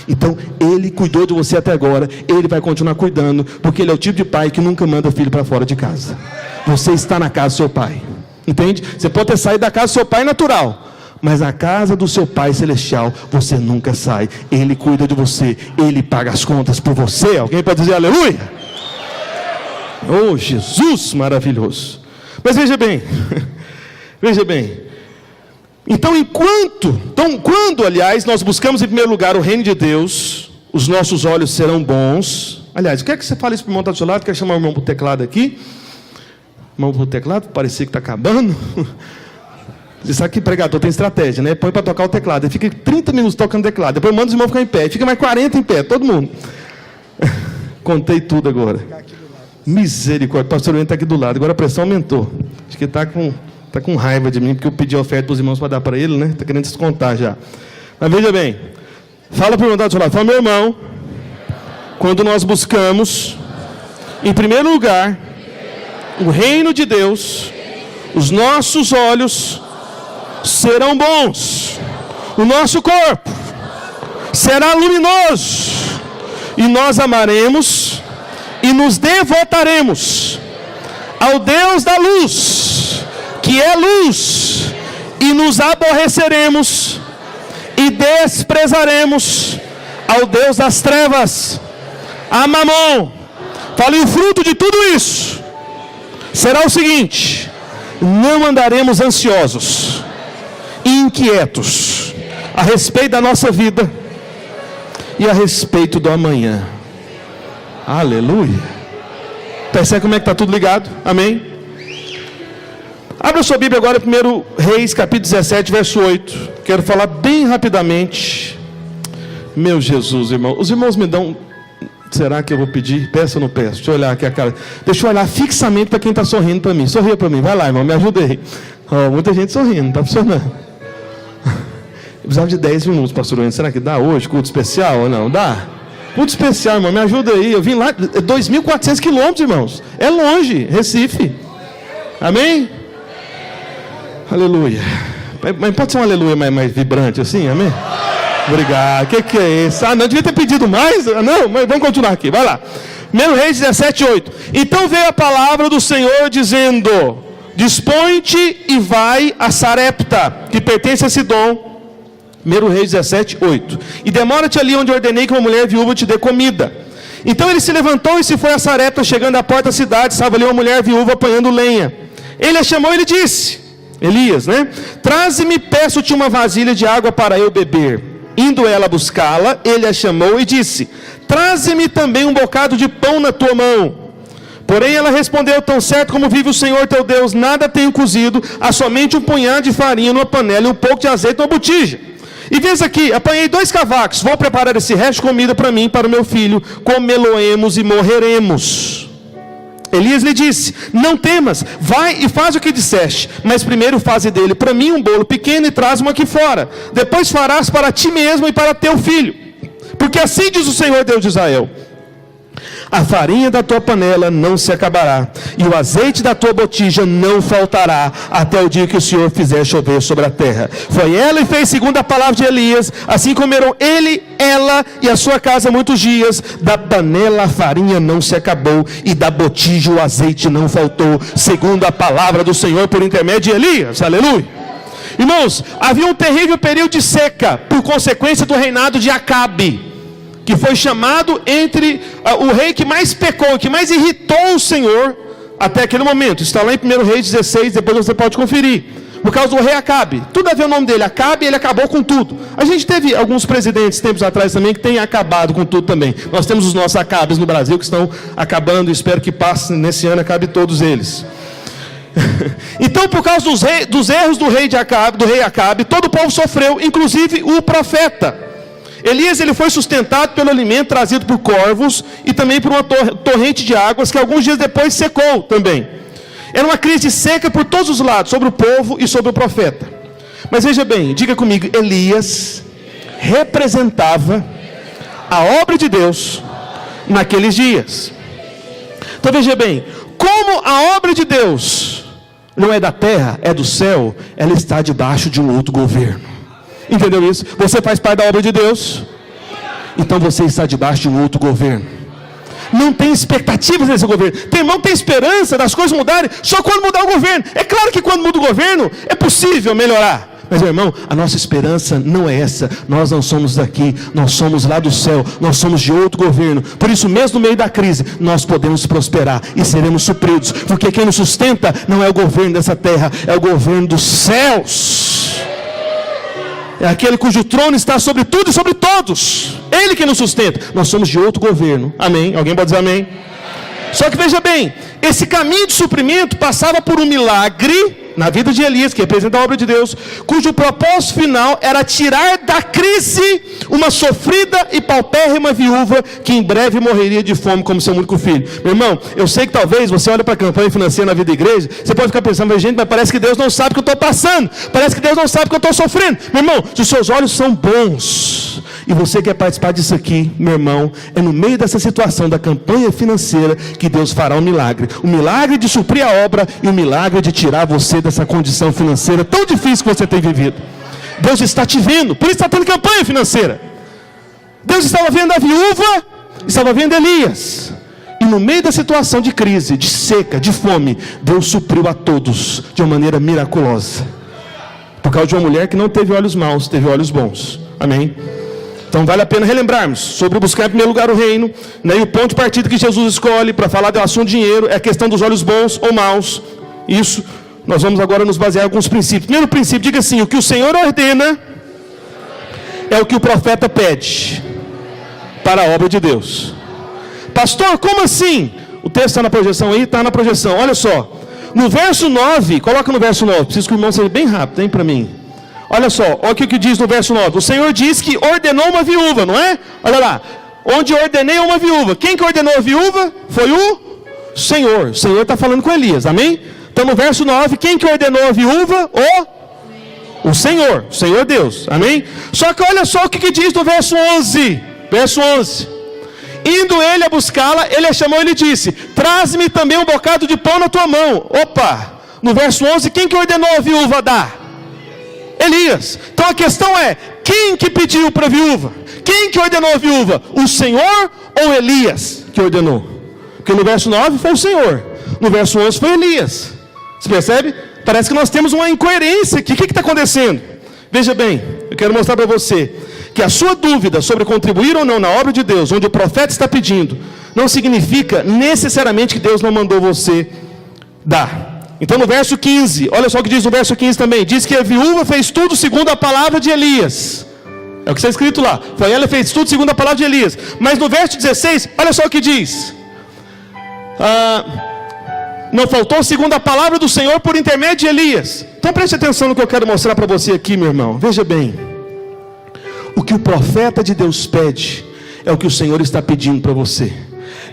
Então, Ele cuidou de você até agora, Ele vai continuar cuidando, porque Ele é o tipo de pai que nunca manda filho para fora de casa. Você está na casa do seu Pai, entende? Você pode ter saído da casa do seu Pai natural, mas na casa do seu Pai celestial, você nunca sai. Ele cuida de você, Ele paga as contas por você. Alguém pode dizer aleluia? Oh, Jesus maravilhoso. Mas veja bem, veja bem. Então, quando, aliás, nós buscamos em primeiro lugar o reino de Deus, os nossos olhos serão bons. Aliás, quer que você fale isso para o irmão que está do seu lado? Quer chamar o irmão para o teclado aqui? Irmão para o teclado, parecia que está acabando. Você sabe que pregador tem estratégia, né? Põe para tocar o teclado, ele fica 30 minutos tocando teclado, depois manda os irmãos ficar em pé, fica mais 40 em pé, todo mundo. Contei tudo agora. Misericórdia, o pastor Wendel está aqui do lado, agora a pressão aumentou. Acho que está com raiva de mim, porque eu pedi a oferta para os irmãos para dar para ele, né? Está querendo descontar já. Mas veja bem, fala para o irmão do seu lado, fala, meu irmão, quando nós buscamos, em primeiro lugar, o reino de Deus, os nossos olhos serão bons, o nosso corpo será luminoso, e nós amaremos e nos devotaremos ao Deus da luz, que é luz, e nos aborreceremos e desprezaremos ao Deus das trevas, a Mamon. Fala, e o fruto de tudo isso será o seguinte: não andaremos ansiosos e inquietos a respeito da nossa vida e a respeito do amanhã. Aleluia. Percebe como é que está tudo ligado? Amém? Abra sua Bíblia agora, 1 Reis, capítulo 17, verso 8. Quero falar bem rapidamente. Meu Jesus, irmão. Os irmãos me dão... Será que eu vou pedir? Peço ou não peço? Deixa eu olhar aqui a cara. Deixa eu olhar fixamente para quem está sorrindo para mim. Sorria para mim. Vai lá, irmão, me ajuda aí. Oh, muita gente sorrindo, está funcionando. Eu precisava de 10 minutos, pastor Wendel. Será que dá hoje? Culto especial ou não? Dá? Culto especial, irmão, me ajuda aí. Eu vim lá, 2.400 quilômetros, irmãos. É longe, Recife. Amém? Aleluia. Mas pode ser um aleluia mais vibrante assim, amém? Obrigado. O que é isso? Não, devia ter pedido mais. Não, mas vamos continuar aqui, vai lá. 1 Reis 17, 8. Então veio a palavra do Senhor dizendo: dispõe-te e vai a Sarepta, que pertence a Sidom. 1 Reis 17, 8. E demora-te ali onde ordenei que uma mulher viúva te dê comida. Então ele se levantou e se foi a Sarepta. Chegando à porta da cidade, estava ali uma mulher viúva apanhando lenha. Ele a chamou e lhe disse, Elias, né? Traze-me, peço-te uma vasilha de água para eu beber. Indo ela buscá-la, ele a chamou e disse, traze-me também um bocado de pão na tua mão. Porém ela respondeu, tão certo como vive o Senhor teu Deus, nada tenho cozido, há somente um punhado de farinha numa panela e um pouco de azeite numa botija. E vês aqui, apanhei 2 cavacos, vou preparar esse resto de comida para mim e para o meu filho, comê-lo-emos e morreremos. Elias lhe disse, não temas, vai e faz o que disseste, mas primeiro faze dele para mim um bolo pequeno e traz-mo aqui fora. Depois farás para ti mesmo e para teu filho. Porque assim diz o Senhor Deus de Israel, a farinha da tua panela não se acabará, e o azeite da tua botija não faltará, até o dia que o Senhor fizer chover sobre a terra. Foi ela e fez segundo a palavra de Elias. Assim comeram ele, ela e a sua casa muitos dias. Da panela a farinha não se acabou, e da botija o azeite não faltou, segundo a palavra do Senhor por intermédio de Elias. Aleluia. Irmãos, havia um terrível período de seca, por consequência do reinado de Acabe, que foi chamado entre o rei que mais pecou, que mais irritou o Senhor até aquele momento. Está lá em 1 Reis 16, depois você pode conferir. Por causa do rei Acabe. Tudo a ver o nome dele, Acabe, ele acabou com tudo. A gente teve alguns presidentes tempos atrás também que têm acabado com tudo também. Nós temos os nossos Acabes no Brasil que estão acabando, espero que passe nesse ano, acabe todos eles. Então, por causa dos erros do rei Acabe, todo o povo sofreu, inclusive o profeta. Elias ele foi sustentado pelo alimento trazido por corvos e também por uma torrente de águas que alguns dias depois secou também. Era uma crise seca por todos os lados, sobre o povo e sobre o profeta. Mas veja bem, diga comigo, Elias representava a obra de Deus naqueles dias. Então veja bem, como a obra de Deus não é da terra, é do céu, ela está debaixo de um outro governo. Entendeu isso? Você faz parte da obra de Deus, então você está debaixo de um outro governo. Não tem expectativas nesse governo. Tem irmão que tem esperança das coisas mudarem só quando mudar o governo. É claro que quando muda o governo é possível melhorar. Mas meu irmão, a nossa esperança não é essa. Nós não somos daqui, nós somos lá do céu, nós somos de outro governo. Por isso mesmo no meio da crise nós podemos prosperar e seremos supridos, porque quem nos sustenta não é o governo dessa terra, é o governo dos céus. É aquele cujo trono está sobre tudo e sobre todos. Ele que nos sustenta. Nós somos de outro governo. Amém? Alguém pode dizer amém? Só que veja bem, esse caminho de suprimento passava por um milagre na vida de Elias, que representa a obra de Deus, cujo propósito final era tirar da crise uma sofrida e paupérrima viúva que em breve morreria de fome como seu único filho. Meu irmão, eu sei que talvez você olhe para a campanha financeira na vida da igreja, você pode ficar pensando, gente, mas parece que Deus não sabe o que eu estou passando, parece que Deus não sabe o que eu estou sofrendo. Meu irmão, se os seus olhos são bons e você quer participar disso aqui, meu irmão, é no meio dessa situação da campanha financeira que Deus fará um milagre. O milagre de suprir a obra e o milagre de tirar você dessa condição financeira tão difícil que você tem vivido. Deus está te vendo, por isso está tendo campanha financeira. Deus estava vendo a viúva, estava vendo Elias. E no meio da situação de crise, de seca, de fome, Deus supriu a todos de uma maneira miraculosa. Por causa de uma mulher que não teve olhos maus, teve olhos bons. Amém? Então vale a pena relembrarmos sobre buscar em primeiro lugar o reino, né? E o ponto de partida que Jesus escolhe para falar do assunto dinheiro é a questão dos olhos bons ou maus. Isso, nós vamos agora nos basear em alguns princípios. Primeiro princípio, diga assim, o que o Senhor ordena é o que o profeta pede para a obra de Deus. Pastor, como assim? O texto está na projeção aí? Está na projeção, olha só. No verso 9, coloca no verso 9, preciso que o irmão seja bem rápido, hein, para mim. Olha só, olha o que diz no verso 9. O Senhor diz que ordenou uma viúva, não é? Olha lá, onde ordenei uma viúva. Quem que ordenou a viúva? Foi o Senhor. O Senhor está falando com Elias, amém? Então no verso 9, quem que ordenou a viúva? O Senhor Deus, amém? Só que olha só o que diz no verso 11. Verso 11. Indo ele a buscá-la, ele a chamou e lhe disse, traze-me também um bocado de pão na tua mão. Opa, no verso 11, quem que ordenou a viúva dar? Elias. Então a questão é, quem que pediu para a viúva? Quem que ordenou a viúva? O Senhor ou Elias que ordenou? Porque no verso 9 foi o Senhor, no verso 11 foi Elias. Você percebe? Parece que nós temos uma incoerência aqui. O que está acontecendo? Veja bem, eu quero mostrar para você que a sua dúvida sobre contribuir ou não na obra de Deus, onde o profeta está pedindo, não significa necessariamente que Deus não mandou você dar. Então no verso 15, olha só o que diz no verso 15 também, diz que a viúva fez tudo segundo a palavra de Elias. É o que está escrito lá, foi ela que fez tudo segundo a palavra de Elias. Mas no verso 16, olha só o que diz: não faltou segundo a palavra do Senhor por intermédio de Elias. Então preste atenção no que eu quero mostrar para você aqui, meu irmão. Veja bem, o que o profeta de Deus pede é o que o Senhor está pedindo para você.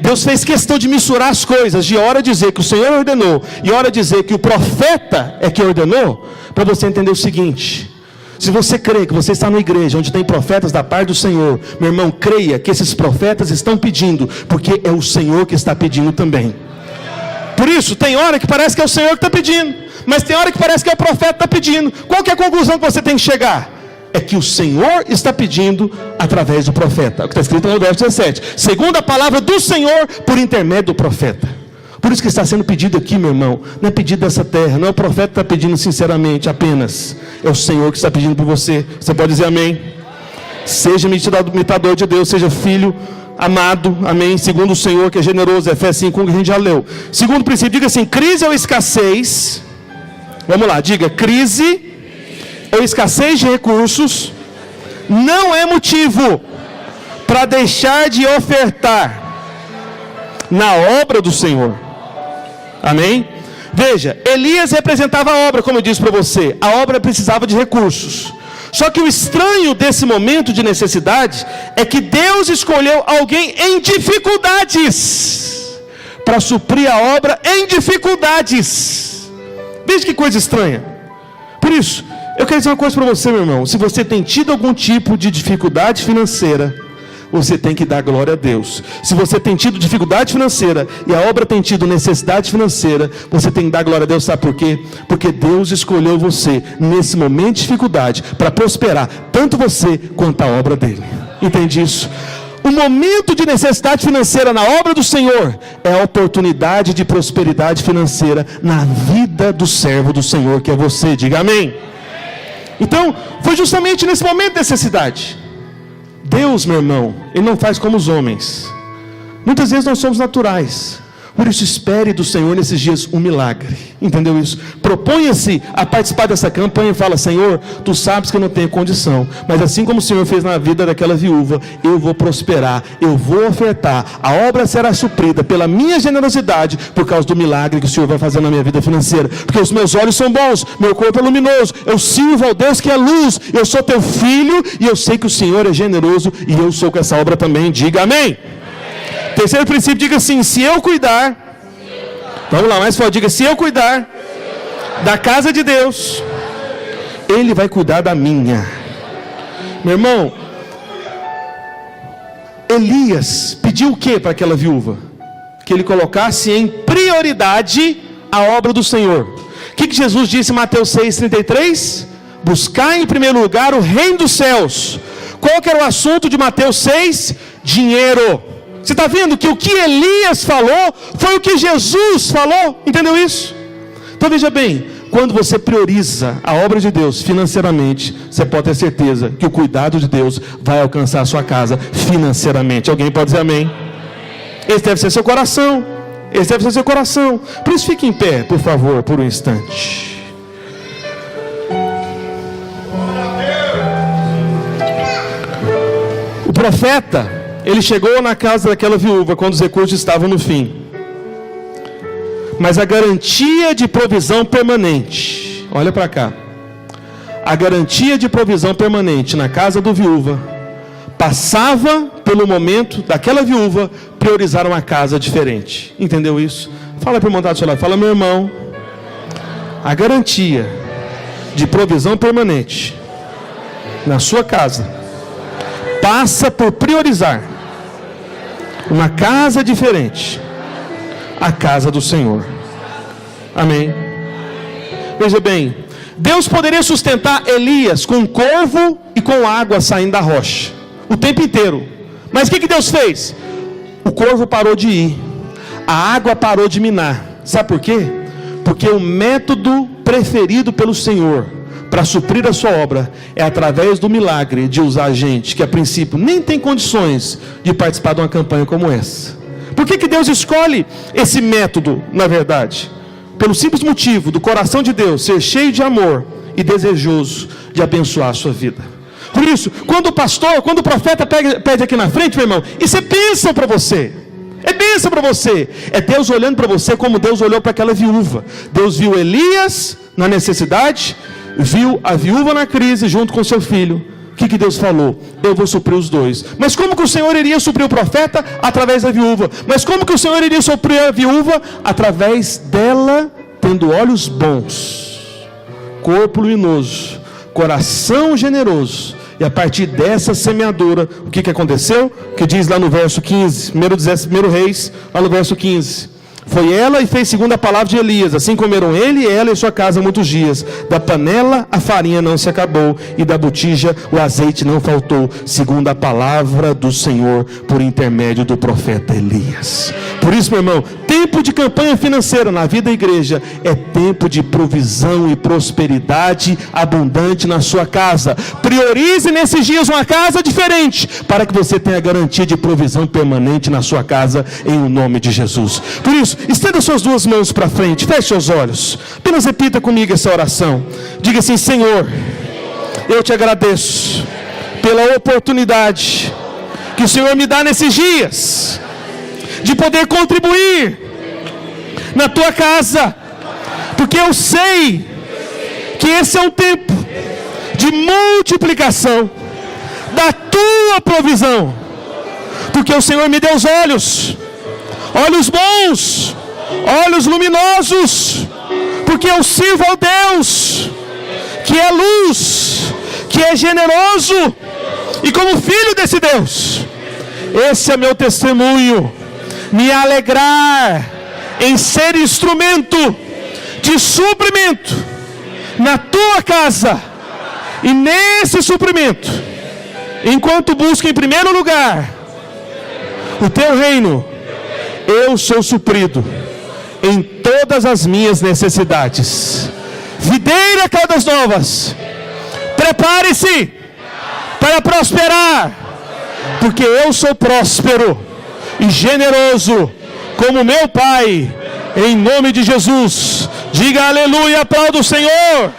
Deus fez questão de misturar as coisas, de hora dizer que o Senhor ordenou e hora dizer que o profeta é que ordenou, para você entender o seguinte: se você crê que você está na igreja onde tem profetas da parte do Senhor, meu irmão, creia que esses profetas estão pedindo, porque é o Senhor que está pedindo também. Por isso, tem hora que parece que é o Senhor que está pedindo, mas tem hora que parece que é o profeta que está pedindo. Qual que é a conclusão que você tem que chegar? É que o Senhor está pedindo através do profeta, o que está escrito no verso 17, segundo a palavra do Senhor por intermédio do profeta. Por isso que está sendo pedido aqui, meu irmão, não é pedido dessa terra, não é o profeta que está pedindo sinceramente apenas, é o Senhor que está pedindo por você. Você pode dizer amém? Seja imitador de Deus, seja filho amado, amém, segundo o Senhor que é generoso, Efésios 5, que a gente já leu. Segundo princípio, diga assim: crise ou escassez, vamos lá, diga, crise ou escassez de recursos não é motivo para deixar de ofertar na obra do Senhor. Amém? Veja, Elias representava a obra, como eu disse para você. A obra precisava de recursos. Só que o estranho desse momento de necessidade é que Deus escolheu alguém em dificuldades para suprir a obra em dificuldades. Veja que coisa estranha. Por isso, eu quero dizer uma coisa para você, meu irmão. Se você tem tido algum tipo de dificuldade financeira, você tem que dar glória a Deus. Se você tem tido dificuldade financeira e a obra tem tido necessidade financeira, você tem que dar glória a Deus. Sabe por quê? Porque Deus escolheu você nesse momento de dificuldade para prosperar tanto você quanto a obra dele. Entende isso? O momento de necessidade financeira na obra do Senhor é a oportunidade de prosperidade financeira na vida do servo do Senhor, que é você. Diga amém. Então, foi justamente nesse momento de necessidade. Deus, meu irmão, Ele não faz como os homens. Muitas vezes nós somos naturais. Por isso, espere do Senhor nesses dias um milagre. Entendeu isso? Proponha-se a participar dessa campanha e fala: Senhor, Tu sabes que eu não tenho condição, mas assim como o Senhor fez na vida daquela viúva, eu vou prosperar, eu vou ofertar, a obra será suprida pela minha generosidade, por causa do milagre que o Senhor vai fazer na minha vida financeira. Porque os meus olhos são bons, meu corpo é luminoso, eu sirvo ao Deus que é luz, eu sou Teu filho, e eu sei que o Senhor é generoso, e eu sou com essa obra também. Diga amém. Terceiro princípio, diga assim: se eu cuidar, vamos lá, mais forte, diga: se eu cuidar da casa de Deus, Ele vai cuidar da minha. Meu irmão, Elias pediu o que para aquela viúva? Que ele colocasse em prioridade a obra do Senhor. O que Jesus disse em Mateus 6,33? Buscar em primeiro lugar o reino dos céus. Qual que era o assunto de Mateus 6? Dinheiro. Você está vendo que o que Elias falou foi o que Jesus falou? Entendeu isso? Então veja bem, quando você prioriza a obra de Deus financeiramente, você pode ter certeza que o cuidado de Deus vai alcançar a sua casa financeiramente. Alguém pode dizer amém? Esse deve ser seu coração. Esse deve ser seu coração. Por isso fique em pé, por favor, por um instante. O profeta, ele chegou na casa daquela viúva quando os recursos estavam no fim. Mas a garantia de provisão permanente, olha para cá, a garantia de provisão permanente na casa do viúva passava pelo momento daquela viúva priorizar uma casa diferente. Entendeu isso? Fala para o irmão do seu lado, fala: meu irmão, a garantia de provisão permanente na sua casa passa por priorizar uma casa diferente, a casa do Senhor. Amém. Veja bem, Deus poderia sustentar Elias com corvo e com água saindo da rocha o tempo inteiro. Mas o que Deus fez? O corvo parou de ir, a água parou de minar. Sabe por quê? Porque o método preferido pelo Senhor para suprir a sua obra é através do milagre de usar gente que a princípio nem tem condições de participar de uma campanha como essa. Por que Deus escolhe esse método, na verdade? Pelo simples motivo do coração de Deus ser cheio de amor e desejoso de abençoar a sua vida. Por isso, quando o profeta pede aqui na frente, meu irmão, isso é bênção para você. É bênção para você. É Deus olhando para você como Deus olhou para aquela viúva. Deus viu Elias na necessidade, viu a viúva na crise junto com seu filho. O que Deus falou? Eu vou suprir os dois. Mas como que o Senhor iria suprir o profeta? Através da viúva. Mas como que o Senhor iria suprir a viúva? Através dela tendo olhos bons, corpo luminoso, coração generoso. E a partir dessa semeadura, o que aconteceu? O que diz lá no verso 15, 1 Reis, lá no verso 15. Foi ela e fez segundo a palavra de Elias. Assim comeram ele e ela e sua casa muitos dias. Da panela a farinha não se acabou, e da botija o azeite não faltou, segundo a palavra do Senhor, por intermédio do profeta Elias. Por isso, meu irmão, tempo de campanha financeira na vida da igreja é tempo de provisão e prosperidade abundante na sua casa. Priorize nesses dias uma casa diferente, para que você tenha garantia de provisão permanente na sua casa, em o nome de Jesus. Por isso, estenda suas duas mãos para frente, feche seus olhos, apenas repita comigo essa oração. Diga assim: Senhor, eu te agradeço pela oportunidade que o Senhor me dá nesses dias de poder contribuir na tua casa, porque eu sei que esse é um tempo de multiplicação da tua provisão, porque o Senhor me deu os olhos bons, olhos luminosos, porque eu sirvo ao Deus que é luz, que é generoso, e como filho desse Deus, esse é meu testemunho, me alegrar em ser instrumento de suprimento na tua casa, e nesse suprimento, enquanto busco em primeiro lugar o teu reino, eu sou suprido em todas as minhas necessidades. Videira Caldas Novas, prepare-se para prosperar, porque eu sou próspero e generoso como meu Pai, em nome de Jesus. Diga aleluia, aplauda o Senhor.